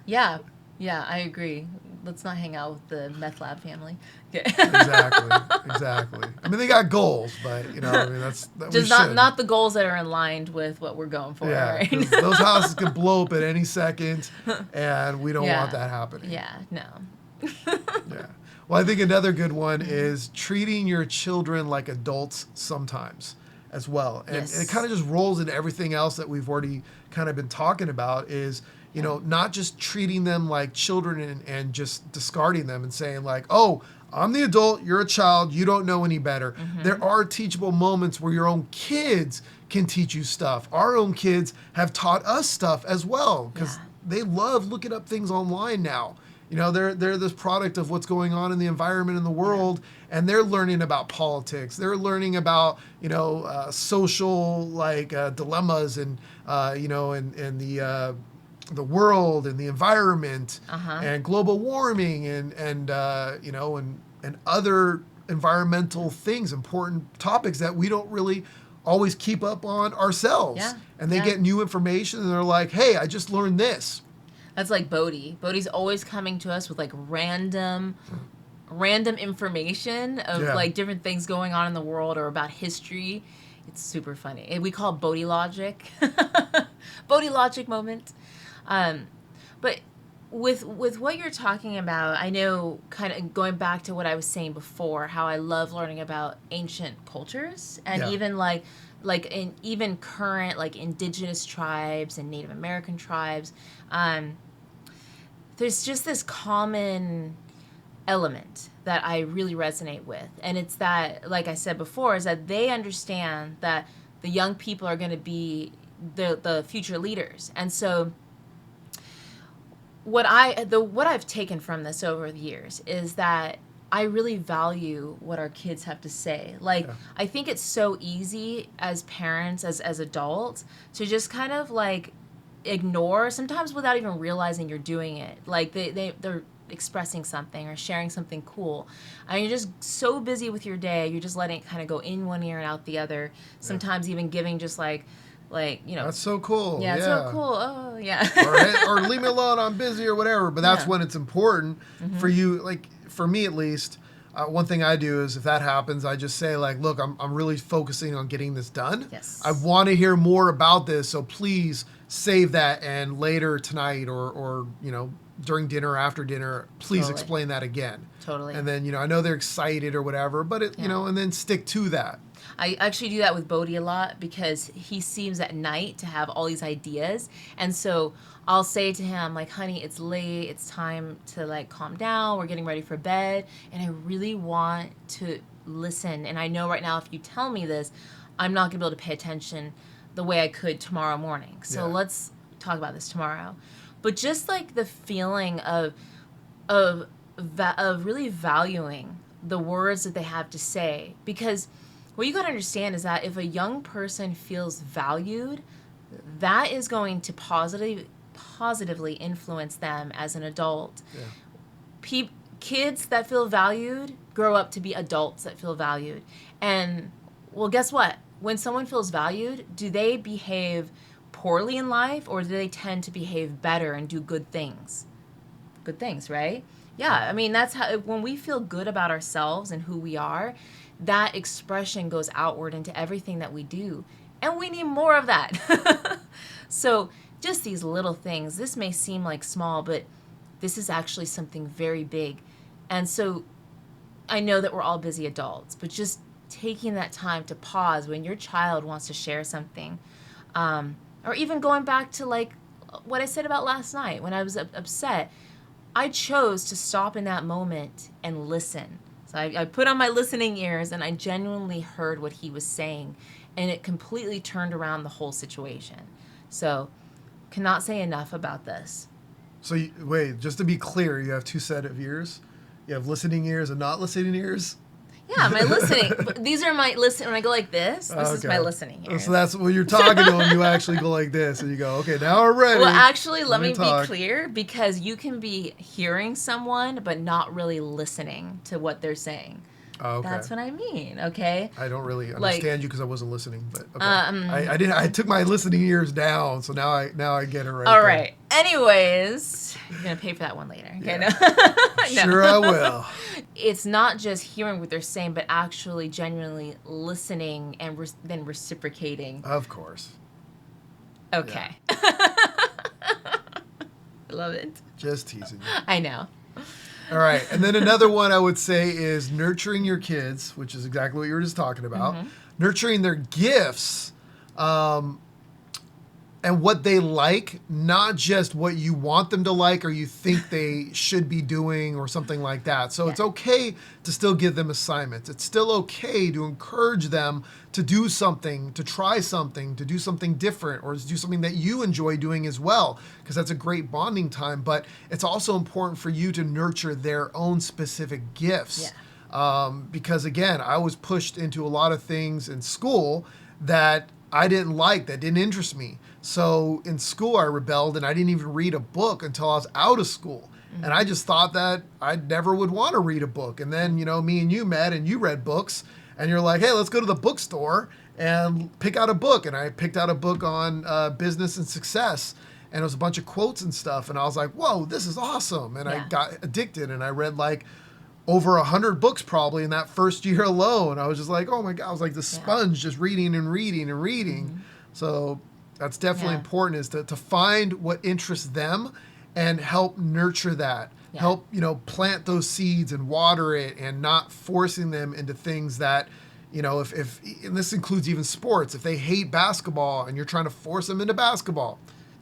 yeah, I agree. Let's not hang out with the meth lab family. Exactly. I mean, they got goals, but that's just not the goals that are in line with what we're going for. Yeah, right? Those houses could blow up at any second, and we don't want that happening. Yeah, no. Yeah. Well, I think another good one is treating your children like adults sometimes as well. And Yes. it kind of just rolls into everything else that we've already kind of been talking about is, you know, not just treating them like children and just discarding them and saying like, oh, I'm the adult, you're a child, you don't know any better. There are teachable moments where your own kids can teach you stuff. Our own kids have taught us stuff as well because they love looking up things online now. You know, they're this product of what's going on in the environment in the world, and they're learning about politics. They're learning about, you know, social like dilemmas and you know, and the world and the environment and global warming and you know, and other environmental things, important topics that we don't really always keep up on ourselves. Yeah. And they get new information and they're like, hey, I just learned this. That's like Bodhi. Bodhi's always coming to us with like random information of like different things going on in the world or about history. It's super funny. And we call it Bodhi logic. Bodhi logic moment. But with what you're talking about, I know, kind of going back to what I was saying before, how I love learning about ancient cultures and even like in even current like indigenous tribes and Native American tribes. There's just this common element that I really resonate with, and it's that, like I said before, is that they understand that the young people are going to be the future leaders. And so what I've taken from this over the years is that I really value what our kids have to say. Like, I think it's so easy as parents, as adults, to just kind of like ignore, sometimes without even realizing you're doing it. Like they're expressing something or sharing something cool, and you're just so busy with your day, you're just letting it kind of go in one ear and out the other. Sometimes even giving just like you know, that's so cool. Yeah, it's so cool. Oh yeah. or leave me alone, I'm busy or whatever. But that's when it's important for you. Like for me at least, one thing I do is if that happens, I just say like, look, I'm really focusing on getting this done. Yes. I want to hear more about this, so please save that, and later tonight or you know, during dinner or after dinner, please explain that again. Totally. And then, you know, I know they're excited or whatever, but it, you know, and then stick to that. I actually do that with Bodhi a lot because he seems at night to have all these ideas. And so I'll say to him, like, honey, it's late. It's time to, like, calm down. We're getting ready for bed. And I really want to listen. And I know right now if you tell me this, I'm not going to be able to pay attention the way I could tomorrow morning. So let's talk about this tomorrow. But just, like, the feeling of really valuing the words that they have to say. Because what you got to understand is that if a young person feels valued, that is going to positively influence them as an adult. Kids that feel valued grow up to be adults that feel valued. And, well, guess what? When someone feels valued, do they behave poorly in life, or do they tend to behave better and do good things? Good things, right? Yeah, I mean, that's how, when we feel good about ourselves and who we are, that expression goes outward into everything that we do. And we need more of that. So just these little things, this may seem like small, but this is actually something very big. And so I know that we're all busy adults, but just taking that time to pause when your child wants to share something, or even going back to like what I said about last night when I was upset, I chose to stop in that moment and listen. So I put on my listening ears and I genuinely heard what he was saying, and it completely turned around the whole situation. So cannot say enough about this. So wait, just to be clear, you have two set of ears? You have listening ears and not listening ears? Yeah, my listening. These are my listen. When I go like this is my listening ears. So that's when you're talking to them, you actually go like this, and you go, okay, now we're ready. Well, actually, let me talk. be clear, because you can be hearing someone but not really listening to what they're saying. Oh, okay. That's what I mean. Okay. I don't really understand you because I wasn't listening, but okay. I didn't. I took my listening ears down, so now I get it right. All right. Anyways, you're gonna pay for that one later. Okay. Yeah. No. Sure, I will. It's not just hearing what they're saying, but actually genuinely listening and then reciprocating. Of course. Okay. Yeah. Love it. Just teasing you. I know. All right. And then another one I would say is nurturing your kids, which is exactly what you were just talking about. Nurturing their gifts and what they like, not just what you want them to like or you think they should be doing or something like that. So it's okay to still give them assignments. It's still okay to encourage them to do something, to try something, to do something different, or to do something that you enjoy doing as well, because that's a great bonding time. But it's also important for you to nurture their own specific gifts. Because again, I was pushed into a lot of things in school that I didn't like, that didn't interest me. So in school, I rebelled and I didn't even read a book until I was out of school. And I just thought that I never would want to read a book. And then, me and you met and you read books and you're like, hey, let's go to the bookstore and pick out a book. And I picked out a book on business and success. And it was a bunch of quotes and stuff. And I was like, whoa, this is awesome. And I got addicted and I read like over 100 books probably in that first year alone. I was just like, oh my God, I was like the sponge just reading and reading and reading. So that's definitely important, is to find what interests them and help nurture that. Help, plant those seeds and water it and not forcing them into things that, if and this includes even sports, if they hate basketball and you're trying to force them into basketball,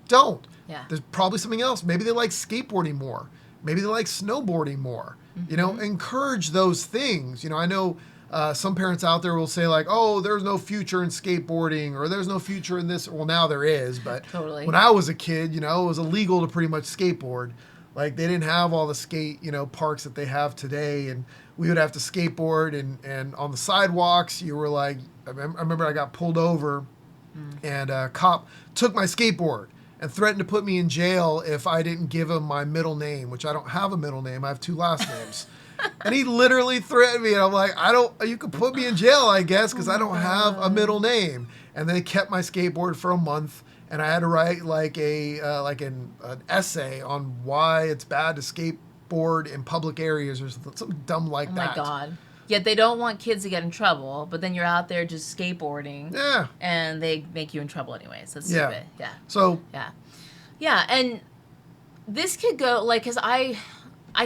don't. There's probably something else. Maybe they like skateboarding more. Maybe they like snowboarding more. Encourage those things. I know some parents out there will say like, oh, there's no future in skateboarding or there's no future in this. Well, now there is, but when I was a kid, it was illegal to pretty much skateboard. Like they didn't have all the skate, parks that they have today. And we would have to skateboard and on the sidewalks, you were like, I remember I got pulled over and a cop took my skateboard and threatened to put me in jail if I didn't give him my middle name, which I don't have a middle name. I have 2 last names. And he literally threatened me. And I'm like, you could put me in jail, I guess, because I don't have a middle name. And then they kept my skateboard for a month. And I had to write like an essay on why it's bad to skateboard in public areas or something dumb like that. Oh my God. Yet they don't want kids to get in trouble, but then you're out there just skateboarding. Yeah. And they make you in trouble anyways. That's stupid. Yeah. So. Yeah. Yeah. And this could go, like, because I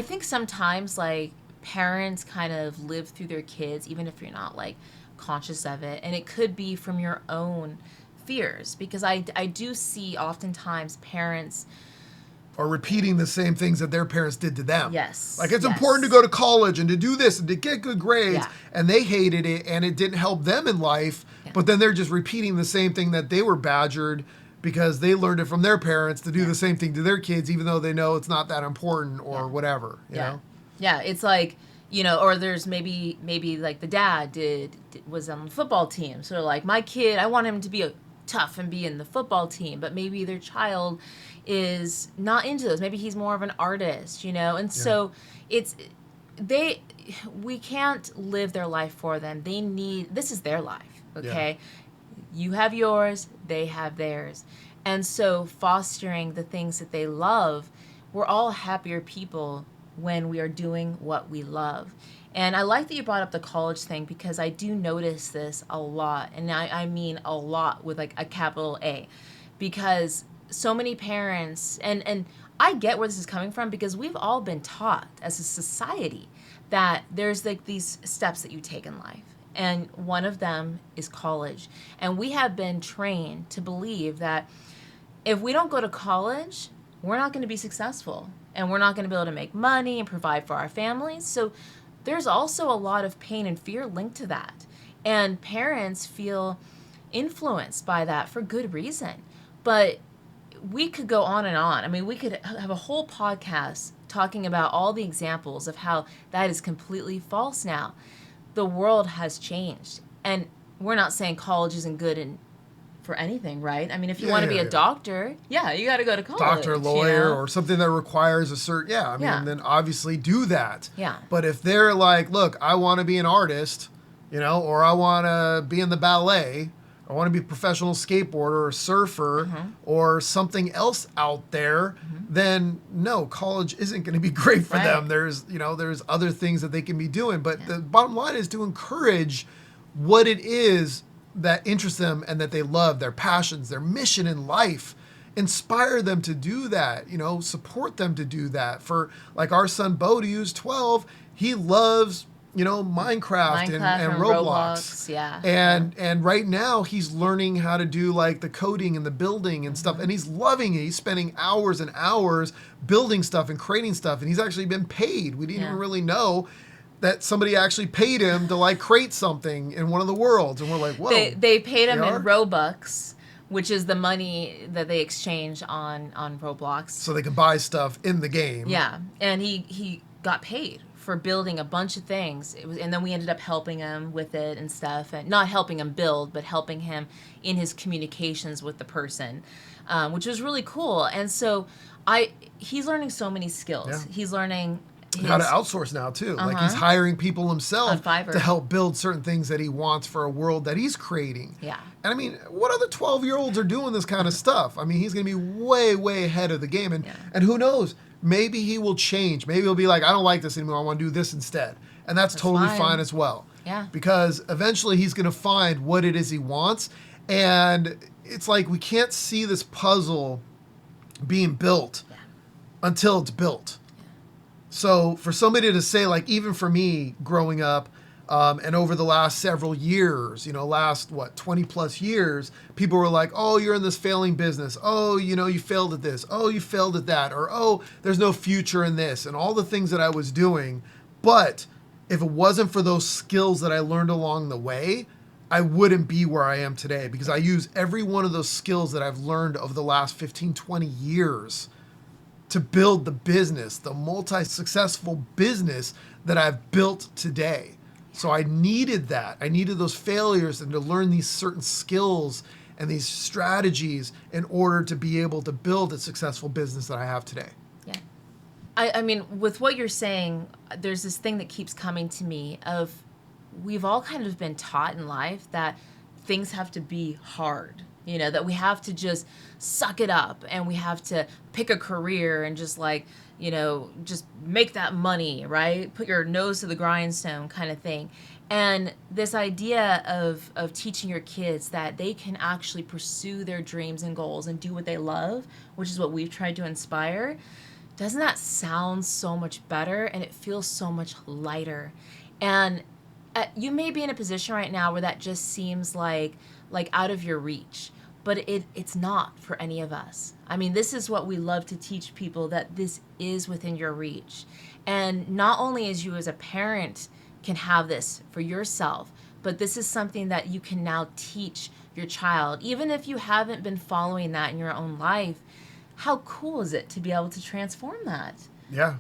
think sometimes, like, parents kind of live through their kids, even if you're not, like, conscious of it. And it could be from your own fears. Because I do see oftentimes parents are repeating the same things that their parents did to them. Yes. Like it's important to go to college and to do this and to get good grades. And they hated it and it didn't help them in life. But then they're just repeating the same thing that they were badgered because they learned it from their parents to do the same thing to their kids, even though they know it's not that important or whatever. You know? Yeah. It's like, or there's maybe like the dad was on the football team. So like my kid, I want him to be tough and be in the football team, but maybe their child is not into those. Maybe he's more of an artist, and so we can't live their life for them. This is their life, okay? You have yours, they have theirs. And so fostering the things that they love, we're all happier people when we are doing what we love. And I like that you brought up the college thing because I do notice this a lot. And I mean a lot with like a capital A. Because so many parents, and I get where this is coming from because we've all been taught as a society that there's like these steps that you take in life. And one of them is college. And we have been trained to believe that if we don't go to college, we're not going to be successful. And we're not going to be able to make money and provide for our families. So there's also a lot of pain and fear linked to that. And parents feel influenced by that for good reason. But we could go on and on. I mean, we could have a whole podcast talking about all the examples of how that is completely false now. The world has changed. And we're not saying college isn't good for anything, right? I mean, if you want to be a doctor, you got to go to college. Doctor, lawyer, or something that requires a certain, then obviously do that. Yeah. But if they're like, look, I want to be an artist, or I want to be in the ballet, I want to be a professional skateboarder or surfer or something else out there, then no, college isn't going to be great for them. There's other things that they can be doing. But the bottom line is to encourage what it is that interests them and that they love, their passions, their mission in life. inspire them to do that, support them to do that. For like our son Bodie, who's 12, he loves, Minecraft and Roblox. Yeah. And right now he's learning how to do like the coding and the building and stuff. And he's loving it. He's spending hours and hours building stuff and creating stuff. And he's actually been paid. We didn't even really know that somebody actually paid him to like create something in one of the worlds. And we're like, whoa. They paid him in Robux, which is the money that they exchange on Roblox. So they can buy stuff in the game. Yeah. And he got paid for building a bunch of things. And then we ended up helping him with it and stuff. And not helping him build, but helping him in his communications with the person, which was really cool. And so he's learning so many skills. Yeah. He's learning how to outsource now too. Like he's hiring people himself to help build certain things that he wants for a world that he's creating. Yeah. And I mean, what other 12-year-olds are doing this kind of stuff? I mean, he's going to be way, way ahead of the game. And who knows? Maybe he will change. Maybe he'll be like, I don't like this anymore. I want to do this instead. And that's totally fine as well. Yeah. Because eventually he's going to find what it is he wants. And it's like we can't see this puzzle being built until it's built. So for somebody to say, like, even for me growing up, and over the last several years, last 20 plus years, people were like, oh, you're in this failing business. Oh, you failed at this. Oh, you failed at that. Or, oh, there's no future in this, and all the things that I was doing. But if it wasn't for those skills that I learned along the way, I wouldn't be where I am today, because I use every one of those skills that I've learned over the last 15, 20 years to build the business, the multi-successful business that I've built today. So I needed that. I needed those failures and to learn these certain skills and these strategies in order to be able to build a successful business that I have today. Yeah. I mean, with what you're saying, there's this thing that keeps coming to me of we've all kind of been taught in life that things have to be hard. That we have to just suck it up and we have to pick a career and just just make that money, right? Put your nose to the grindstone kind of thing. And this idea of teaching your kids that they can actually pursue their dreams and goals and do what they love, which is what we've tried to inspire, doesn't that sound so much better? And it feels so much lighter. And you may be in a position right now where that just seems like out of your reach, but it's not for any of us. I mean, this is what we love to teach people, that this is within your reach. And not only as you as a parent can have this for yourself, but this is something that you can now teach your child. Even if you haven't been following that in your own life, how cool is it to be able to transform that? Yeah.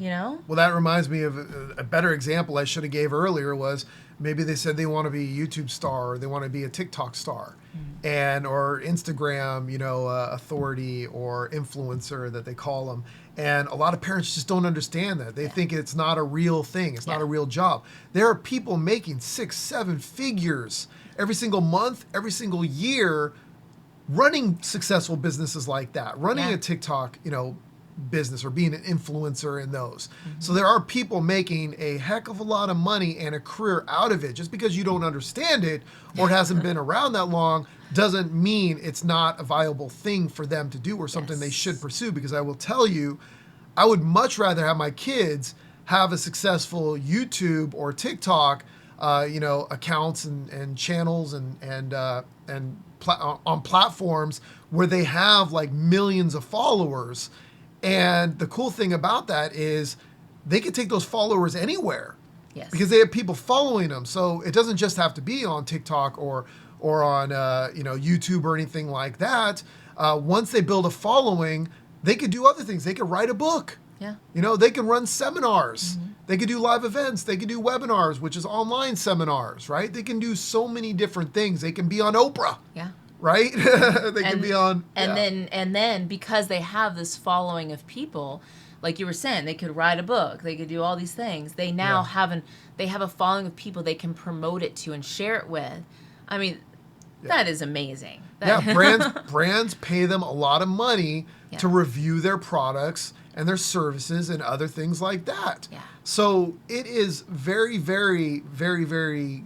Well, that reminds me of a better example I should have gave earlier was maybe they said they want to be a YouTube star or they want to be a TikTok star or Instagram, authority or influencer that they call them. And a lot of parents just don't understand that. They think it's not a real thing. It's not a real job. There are people making 6, 7 figures every single month, every single year, running successful businesses like that, running a TikTok, business or being an influencer in those. So there are people making a heck of a lot of money and a career out of it. Just because you don't understand it or it hasn't been around that long doesn't mean it's not a viable thing for them to do or something they should pursue. Because I will tell you, I would much rather have my kids have a successful YouTube or TikTok accounts and channels and on platforms where they have like millions of followers. And the cool thing about that is they can take those followers anywhere because they have people following them. So it doesn't just have to be on TikTok or on YouTube or anything like that. Once they build a following, they could do other things. They could write a book. Yeah. They can run seminars. They could do live events. They could do webinars, which is online seminars, right? They can do so many different things. They can be on Oprah. Yeah. Right? They can be on. And then because they have this following of people, like you were saying, they could write a book, they could do all these things. They now have a following of people they can promote it to and share it with. I mean, that is amazing. Brands pay them a lot of money to review their products and their services and other things like that. Yeah. So it is very, very, very, very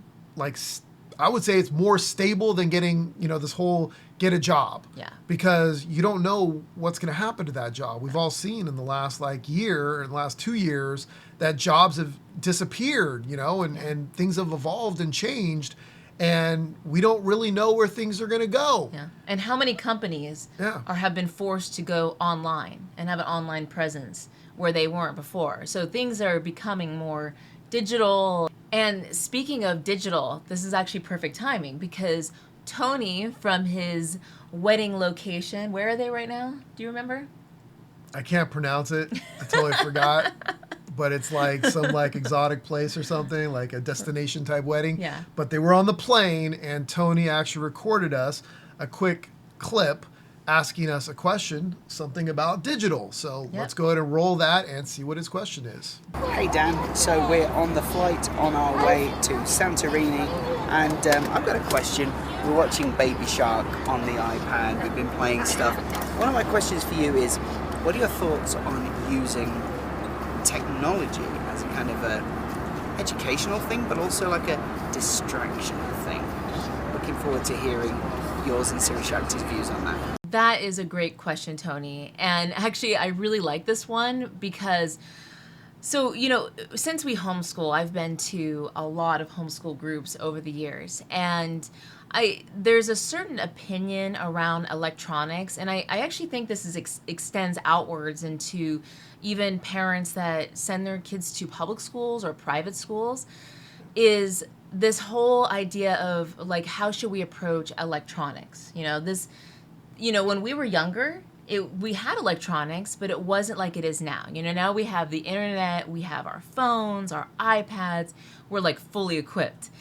I would say it's more stable than getting, this whole get a job. Yeah. Because you don't know what's going to happen to that job. We've all seen in the last year, in the last 2 years, that jobs have disappeared, and things have evolved and changed. And we don't really know where things are going to go. Yeah. And how many companies have been forced to go online and have an online presence where they weren't before. So things are becoming more digital. And speaking of digital, this is actually perfect timing because Tony from his wedding location, where are they right now? Do you remember? I can't pronounce it. I totally forgot. But it's like some exotic place or something, like a destination type wedding. Yeah. But they were on the plane, and Tony actually recorded us a quick clip asking us a question, something about digital. So let's go ahead and roll that and see what his question is. Hey Dan, so we're on the flight on our way to Santorini, and I've got a question. We're watching Baby Shark on the iPad, we've been playing stuff. One of my questions for you is, what are your thoughts on using technology as a kind of a educational thing, but also like a distraction thing? Looking forward to hearing yours and Siri Shaktis' views on that. That is a great question, Tony. And actually, I really like this one because, since we homeschool, I've been to a lot of homeschool groups over the years. And there's a certain opinion around electronics. And I actually think this extends outwards into even parents that send their kids to public schools or private schools, is this whole idea of how should we approach electronics? When we were younger, we had electronics, but it wasn't like it is now. Now we have the internet, we have our phones, our iPads, we're fully equipped.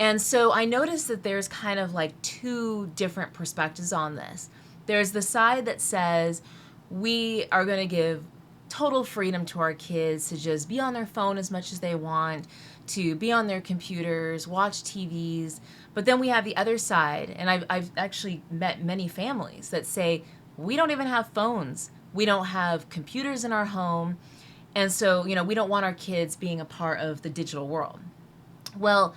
And so I noticed that there's kind of two different perspectives on this. There's the side that says we are going to give total freedom to our kids to just be on their phone as much as they want, to be on their computers, watch TVs. But then we have the other side, and I've actually met many families that say, we don't even have phones. We don't have computers in our home. And so, we don't want our kids being a part of the digital world. Well,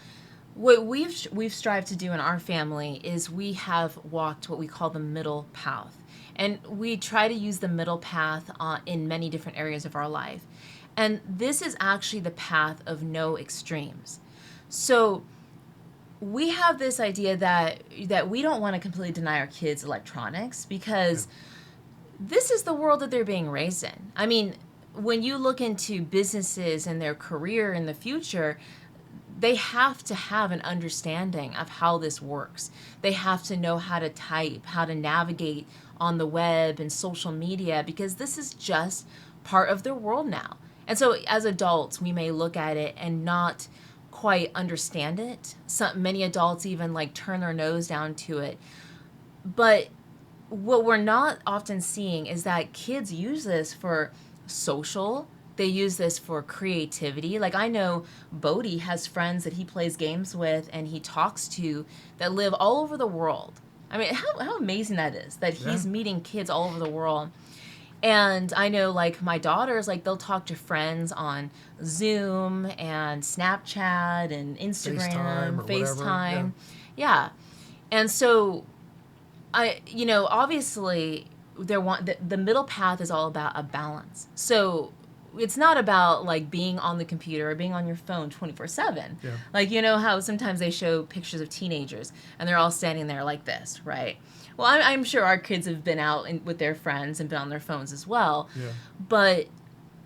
what we've strived to do in our family is we have walked what we call the middle path. And we try to use the middle path in many different areas of our life. And this is actually the path of no extremes. So we have this idea that we don't want to completely deny our kids electronics because this is the world that they're being raised in. I mean, when you look into businesses and their career in the future, they have to have an understanding of how this works. They have to know how to type, how to navigate on the web and social media, because this is just part of their world now. And so as adults, we may look at it and not quite understand it. Many adults even turn their nose down to it. But what we're not often seeing is that kids use this for social. They use this for creativity. I know Bodhi has friends that he plays games with and he talks to that live all over the world. I mean, how amazing that is, that he's meeting kids all over the world. And I know, my daughters, they'll talk to friends on Zoom and Snapchat and Instagram, FaceTime. Yeah. And so, obviously, the middle path is all about a balance. So it's not about being on the computer or being on your phone 24/7. Yeah. How sometimes they show pictures of teenagers and they're all standing there like this, right? Well, I'm sure our kids have been out with their friends and been on their phones as well. Yeah. But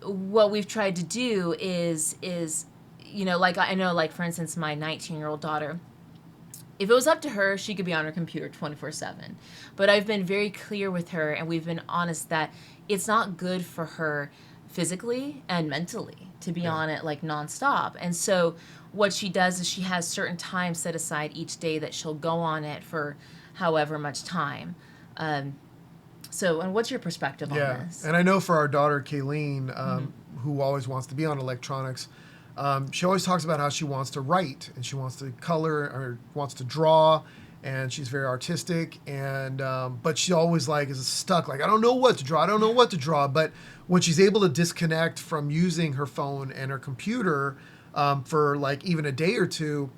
what we've tried to do is I know, for instance, my 19-year-old daughter, if it was up to her, she could be on her computer 24/7. But I've been very clear with her, and we've been honest that it's not good for her physically and mentally to be on it nonstop. And so what she does is she has certain time set aside each day that she'll go on it for however much time. And what's your perspective on this? And I know for our daughter, Kayleen, who always wants to be on electronics, she always talks about how she wants to write and she wants to color or wants to draw, and she's very artistic, and but she always is stuck. I don't know what to draw. But when she's able to disconnect from using her phone and her computer for even a day or two,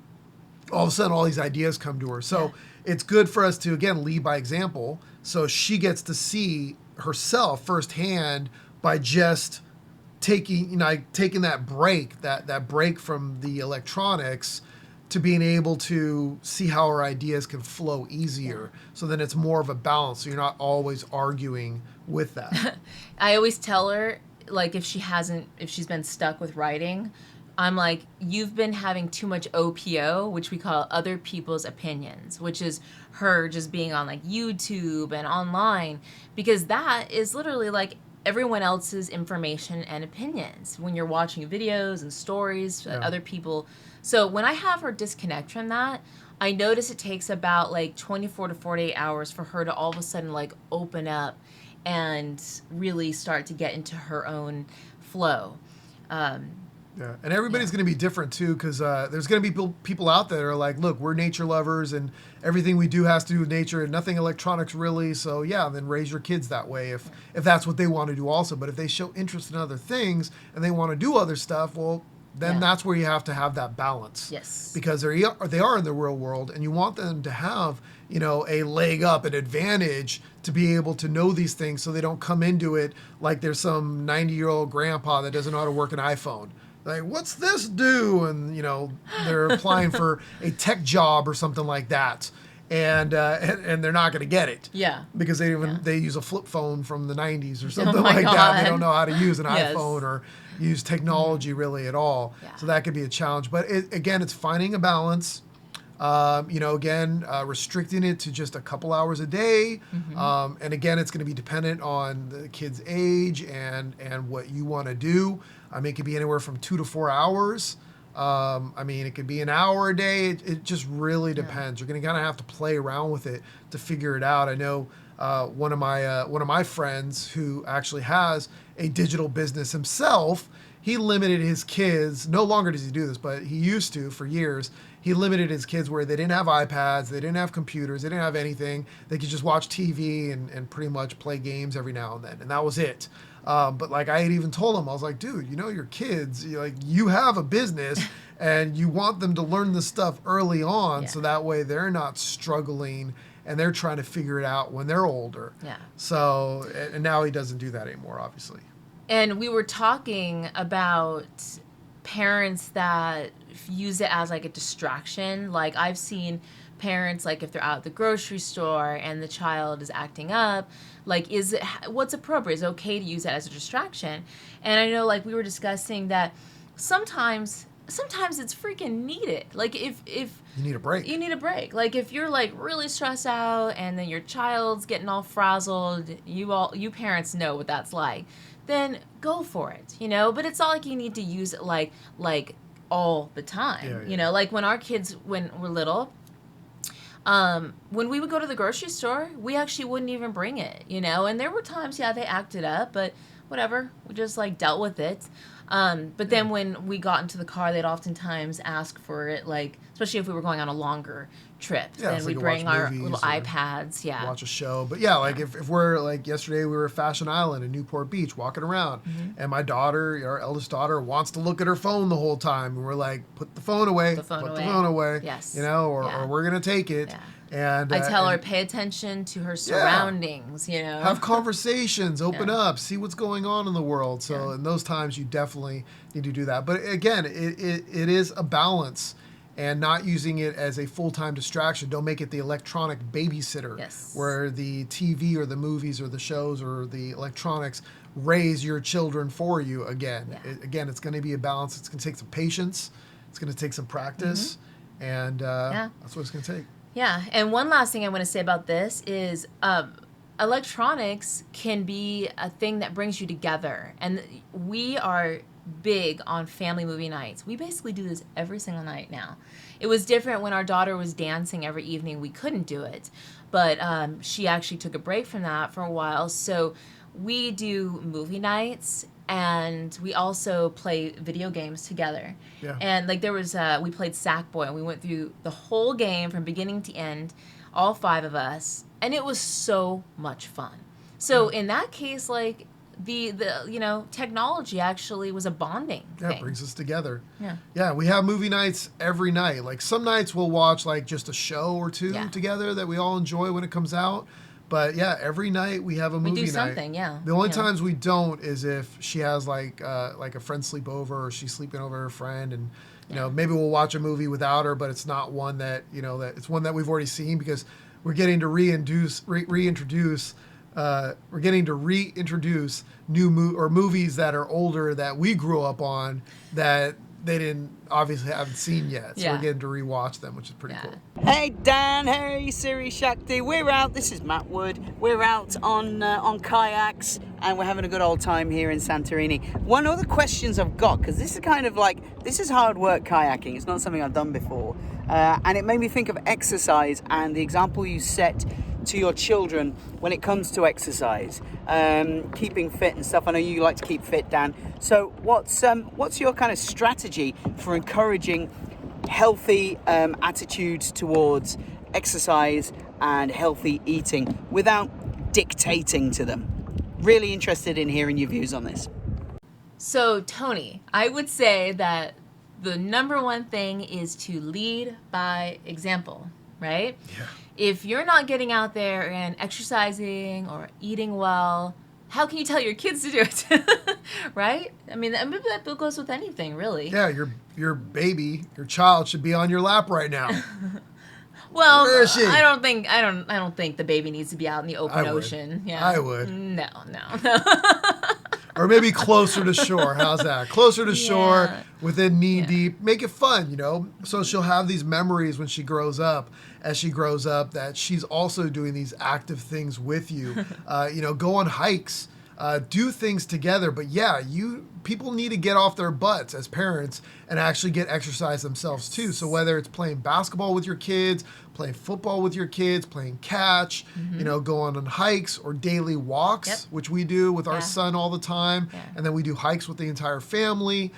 all of a sudden all these ideas come to her. So it's good for us to, again, lead by example. So she gets to see herself firsthand by just taking that break from the electronics to being able to see how her ideas can flow easier. So then it's more of a balance. So you're not always arguing with that. I always tell her, like, if she's been stuck with writing, I'm like, you've been having too much OPO, which we call other people's opinions, which is her just being on like YouTube and online, because that is literally like everyone else's information and opinions when you're watching videos and stories that other people. So when I have her disconnect from that, I notice it takes about like 24 to 48 hours for her to all of a sudden like open up and really start to get into her own flow. Yeah, and everybody's going to be different too, because there's going to be people out there that are like, look, we're nature lovers and everything we do has to do with nature and nothing electronics really. So yeah, then raise your kids that way if that's what they want to do also. But if they show interest in other things and they want to do other stuff, well, then that's where you have to have that balance. Yes. Because they are in the real world, and you want them to have, a leg up, an advantage to be able to know these things, so they don't come into it like there's some 90-year-old grandpa that doesn't know how to work an iPhone. Like, what's this do? And, they're applying for a tech job or something like that. And they're not going to get it. Yeah. Because they use a flip phone from the 90s or something like that. They don't know how to use an iPhone or use technology really at all. Yeah. So that could be a challenge. But again, it's finding a balance. Restricting it to just a couple hours a day. Mm-hmm. And again, it's going to be dependent on the kid's age and what you want to do. I mean, it could be anywhere from 2 to 4 hours. It could be an hour a day. It just really depends. You're going to kind of have to play around with it to figure it out. I know one of my friends who actually has a digital business himself. He limited his kids. No longer does he do this, but he used to for years. He limited his kids where they didn't have iPads, they didn't have computers, they didn't have anything. They could just watch TV and pretty much play games every now and then, and that was it. But like I had even told him, I was like, dude, your kids, you have a business and you want them to learn this stuff early on so that way they're not struggling and they're trying to figure it out when they're older. Yeah. So, and now he doesn't do that anymore, obviously. And we were talking about parents that use it as like a distraction. Like I've seen parents, like if they're out at the grocery store and the child is acting up, like what's appropriate? Is it okay to use that as a distraction? And I know like we were discussing that sometimes it's freaking needed. Like if you need a break. Like if you're like really stressed out and then your child's getting all frazzled, you parents know what that's like. Then go for it, But it's not like you need to use it like all the time, Like when our kids, when we're little, when we would go to the grocery store, we actually wouldn't even bring it, And there were times, they acted up, but whatever, we just like dealt with it. But then when we got into the car, they'd oftentimes ask for it, like, especially if we were going on a longer trip. Yeah, then we'd bring our little iPads. Yeah. Watch a show. But yeah, like if we're like yesterday, we were at Fashion Island in Newport Beach walking around, and my daughter, our eldest daughter, wants to look at her phone the whole time. And we're like, put the phone away. Put the phone away. Yes. Or we're going to take it. Yeah. And I tell her, pay attention to her surroundings, Have conversations, open up, see what's going on in the world. So in those times, you definitely need to do that. But again, it is a balance and not using it as a full-time distraction. Don't make it the electronic babysitter where the TV or the movies or the shows or the electronics raise your children for you again. Yeah. It's going to be a balance. It's going to take some patience. It's going to take some practice. And that's what it's going to take. Yeah, and one last thing I want to say about this is electronics can be a thing that brings you together. And we are big on family movie nights. We basically do this every single night now. It was different when our daughter was dancing every evening. We couldn't do it. But she actually took a break from that for a while. So we do movie nights. And we also play video games together. Yeah. And like there was, we played Sackboy, and we went through the whole game from beginning to end, all 5 of us, and it was so much fun. So in that case, like the technology actually was a bonding Yeah, thing. it brings us together. Yeah. Yeah, we have movie nights every night. Like some nights we'll watch like just a show or two Yeah. together that we all enjoy when it comes out. But yeah, every night we have a movie We do night. something, yeah. The only Yeah. times we don't is if she has like a friend sleep over or she's sleeping over her friend, and you know maybe we'll watch a movie without her, but it's not one that that it's one that we've already seen because we're getting to reintroduce movies that are older that we grew up on that they didn't obviously haven't seen yet. So Yeah. we're getting to rewatch them, which is pretty cool. Hey Dan, hey Siri, Shakti, we're out. This is Matt Wood. We're out on kayaks and we're having a good old time here in Santorini. One of the questions I've got, because this is kind of like, this is hard work kayaking. It's not something I've done before. And it made me think of exercise and the example you set to your children when it comes to exercise, keeping fit and stuff. I know you like to keep fit, Dan. So what's your kind of strategy for encouraging healthy attitudes towards exercise and healthy eating without dictating to them? Really interested in hearing your views on this. So, Tony, I would say that the number one thing is to lead by example, right? Yeah. If you're not getting out there and exercising or eating well, how can you tell your kids to do it? Right? I mean, that goes with anything, really. Yeah, your baby, your child should be on your lap right now. Well, Where is she? I don't think the baby needs to be out in the open I would. ocean. Yeah. I would. No. Or maybe closer to shore. How's that? Closer to shore, Yeah. within knee deep. Make it fun, So she'll have these memories when she grows up, that she's also doing these active things with you. Go on hikes, do things together. But yeah, people need to get off their butts as parents and actually get exercise themselves too. So whether it's playing basketball with your kids, playing football with your kids, playing catch, going on hikes or daily walks, Yep. which we do with our Yeah. son all the time. Yeah. And then we do hikes with the entire family.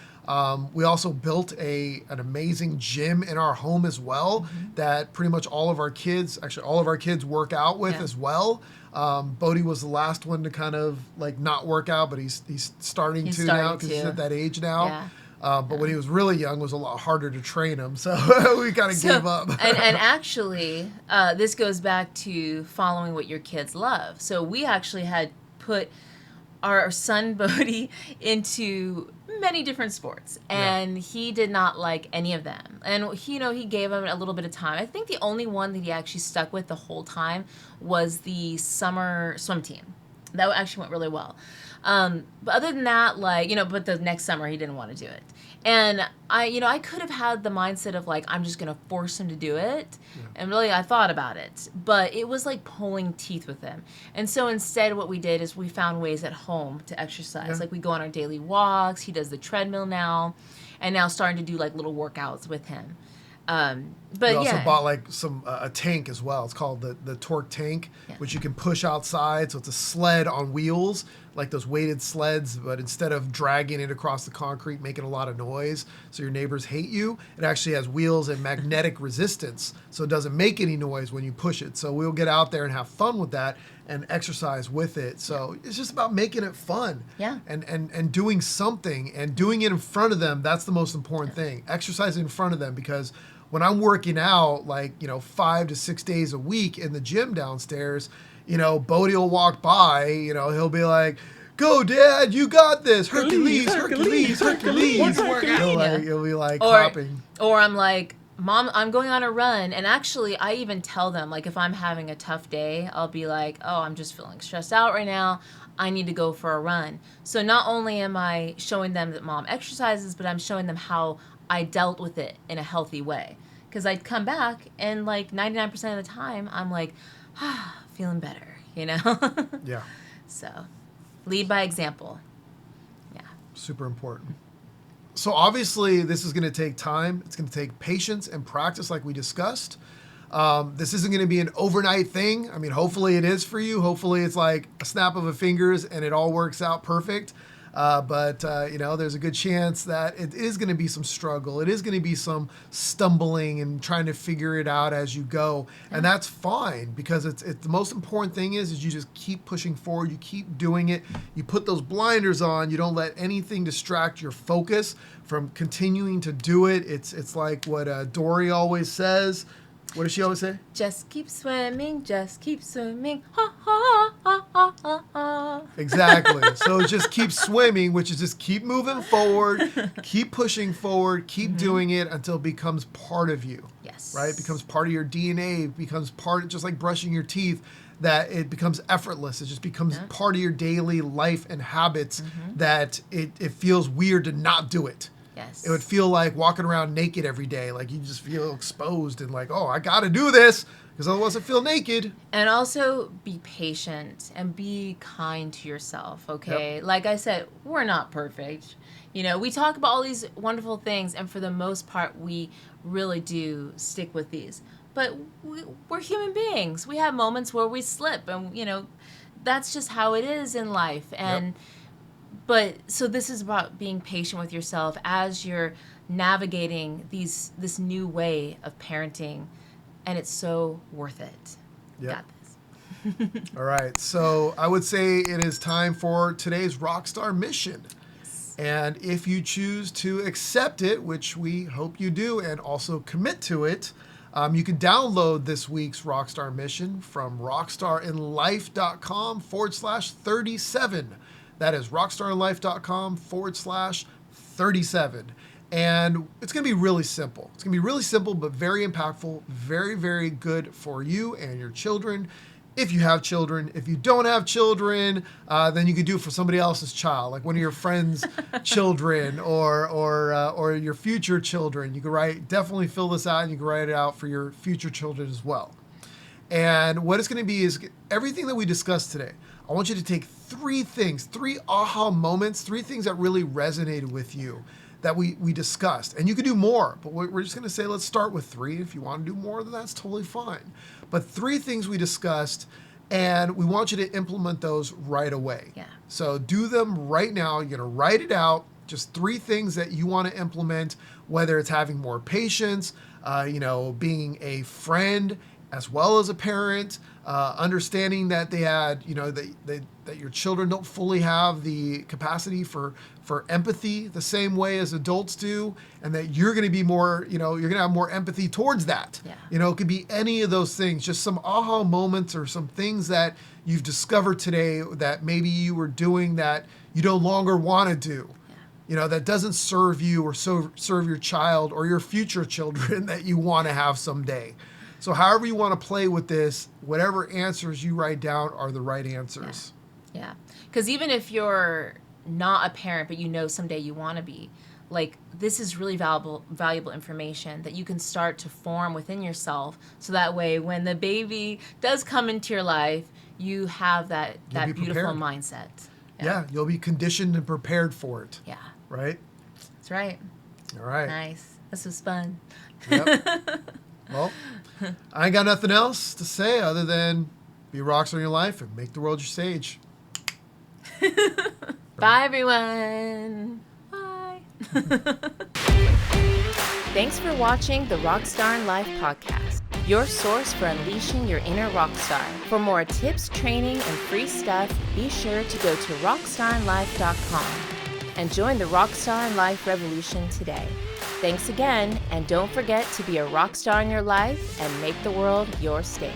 We also built an amazing gym in our home as well that pretty much all of our kids work out with Yeah. as well. Bodhi was the last one to kind of like not work out, but he's starting to now because he's at that age now. Yeah. But when he was really young, it was a lot harder to train him. So we kind of gave up. and actually, this goes back to following what your kids love. So we actually had put our son Bodhi into many different sports, and he did not like any of them. And he gave him a little bit of time. I think the only one that he actually stuck with the whole time was the summer swim team. That actually went really well. But other than that, but the next summer he didn't want to do it. And I could have had the mindset of like, I'm just going to force him to do it. Yeah. And really I thought about it, but it was like pulling teeth with him. And so instead what we did is we found ways at home to exercise. Yeah. Like we go on our daily walks. He does the treadmill now, and now starting to do like little workouts with him. But we also bought like a tank as well. It's called the Torque Tank, which you can push outside. So it's a sled on wheels, like those weighted sleds, but instead of dragging it across the concrete, making a lot of noise so your neighbors hate you, it actually has wheels and magnetic resistance, so it doesn't make any noise when you push it. So we'll get out there and have fun with that and exercise with it. So it's just about making it fun. Yeah. And doing something and doing it in front of them. That's the most important thing. Exercising in front of them, because when I'm working out 5 to 6 days a week in the gym downstairs, Bodhi will walk by, he'll be like, "Go, Dad, you got this. Hercules, Hercules, Hercules." He'll be like clapping. Or I'm like, "Mom, I'm going on a run." And actually, I even tell them, like, if I'm having a tough day, I'll be like, "Oh, I'm just feeling stressed out right now. I need to go for a run." So not only am I showing them that Mom exercises, but I'm showing them how I dealt with it in a healthy way. Because I'd come back and like 99% of the time, I'm like, feeling better, Yeah. So, lead by example. Yeah. Super important. So obviously this is going to take time. It's going to take patience and practice like we discussed. This isn't going to be an overnight thing. I mean, hopefully it is for you. Hopefully it's like a snap of a fingers and it all works out perfect. But there's a good chance that it is going to be some struggle. It is going to be some stumbling and trying to figure it out as you go. And that's fine, because it's the most important thing is you just keep pushing forward. You keep doing it. You put those blinders on. You don't let anything distract your focus from continuing to do it. It's like what Dory always says. What does she always say? Just keep swimming, just keep swimming. Ha, ha, ha, ha, ha, ha. Exactly. So just keep swimming, which is just keep moving forward, keep pushing forward, keep doing it until it becomes part of you. Yes. Right? It becomes part of your DNA, it becomes part, just like brushing your teeth, that it becomes effortless. It just becomes part of your daily life and habits, that it feels weird to not do it. Yes. It would feel like walking around naked every day. Like you just feel exposed and like, oh, I got to do this because otherwise I feel naked. And also be patient and be kind to yourself, okay? Yep. Like I said, we're not perfect. We talk about all these wonderful things, and for the most part, we really do stick with these. But we're human beings. We have moments where we slip, and, that's just how it is in life. And But so this is about being patient with yourself as you're navigating this new way of parenting, and it's so worth it. Yep. Got this. All right. So I would say it is time for today's RockStar mission. Yes. And if you choose to accept it, which we hope you do, and also commit to it, you can download this week's RockStar mission from rockstarinlife.com/37. That is rockstarinlife.com/37. And it's going to be really simple. It's going to be really simple, but very impactful, very, very good for you and your children. If you have children, if you don't have children, then you could do it for somebody else's child, like one of your friends' children or your future children. You can definitely fill this out, and you can write it out for your future children as well. And what it's going to be is everything that we discussed today. I want you to take 3 things, 3 aha moments, 3 things that really resonated with you that we discussed. And you could do more, but we're just going to say, let's start with 3. If you want to do more, then that's totally fine. But 3 things we discussed, and we want you to implement those right away. Yeah. So do them right now. You're going to write it out, just 3 things that you want to implement, whether it's having more patience, being a friend, as well as a parent, understanding that they had, that your children don't fully have the capacity for empathy the same way as adults do, and that you're going to be more, you're going to have more empathy towards that. Yeah. It could be any of those things, just some aha moments or some things that you've discovered today that maybe you were doing that you no longer want to do. That doesn't serve you or serve your child or your future children that you want to have someday. So however you want to play with this, whatever answers you write down are the right answers. Yeah. Because even if you're not a parent, but someday you want to be, like, this is really valuable information that you can start to form within yourself. So that way, when the baby does come into your life, you have that beautiful prepared. mindset. Yeah, you'll be conditioned and prepared for it. Yeah. Right? That's right. All right. Nice. This was fun. Yep. Well, I ain't got nothing else to say other than be a rockstar in your life and make the world your stage. Bye, everyone. Bye. Thanks for watching the RockStar in Life podcast, your source for unleashing your inner rockstar. For more tips, training, and free stuff, be sure to go to rockstarinlife.com and join the RockStar in Life revolution today. Thanks again, and don't forget to be a rock star in your life and make the world your stage.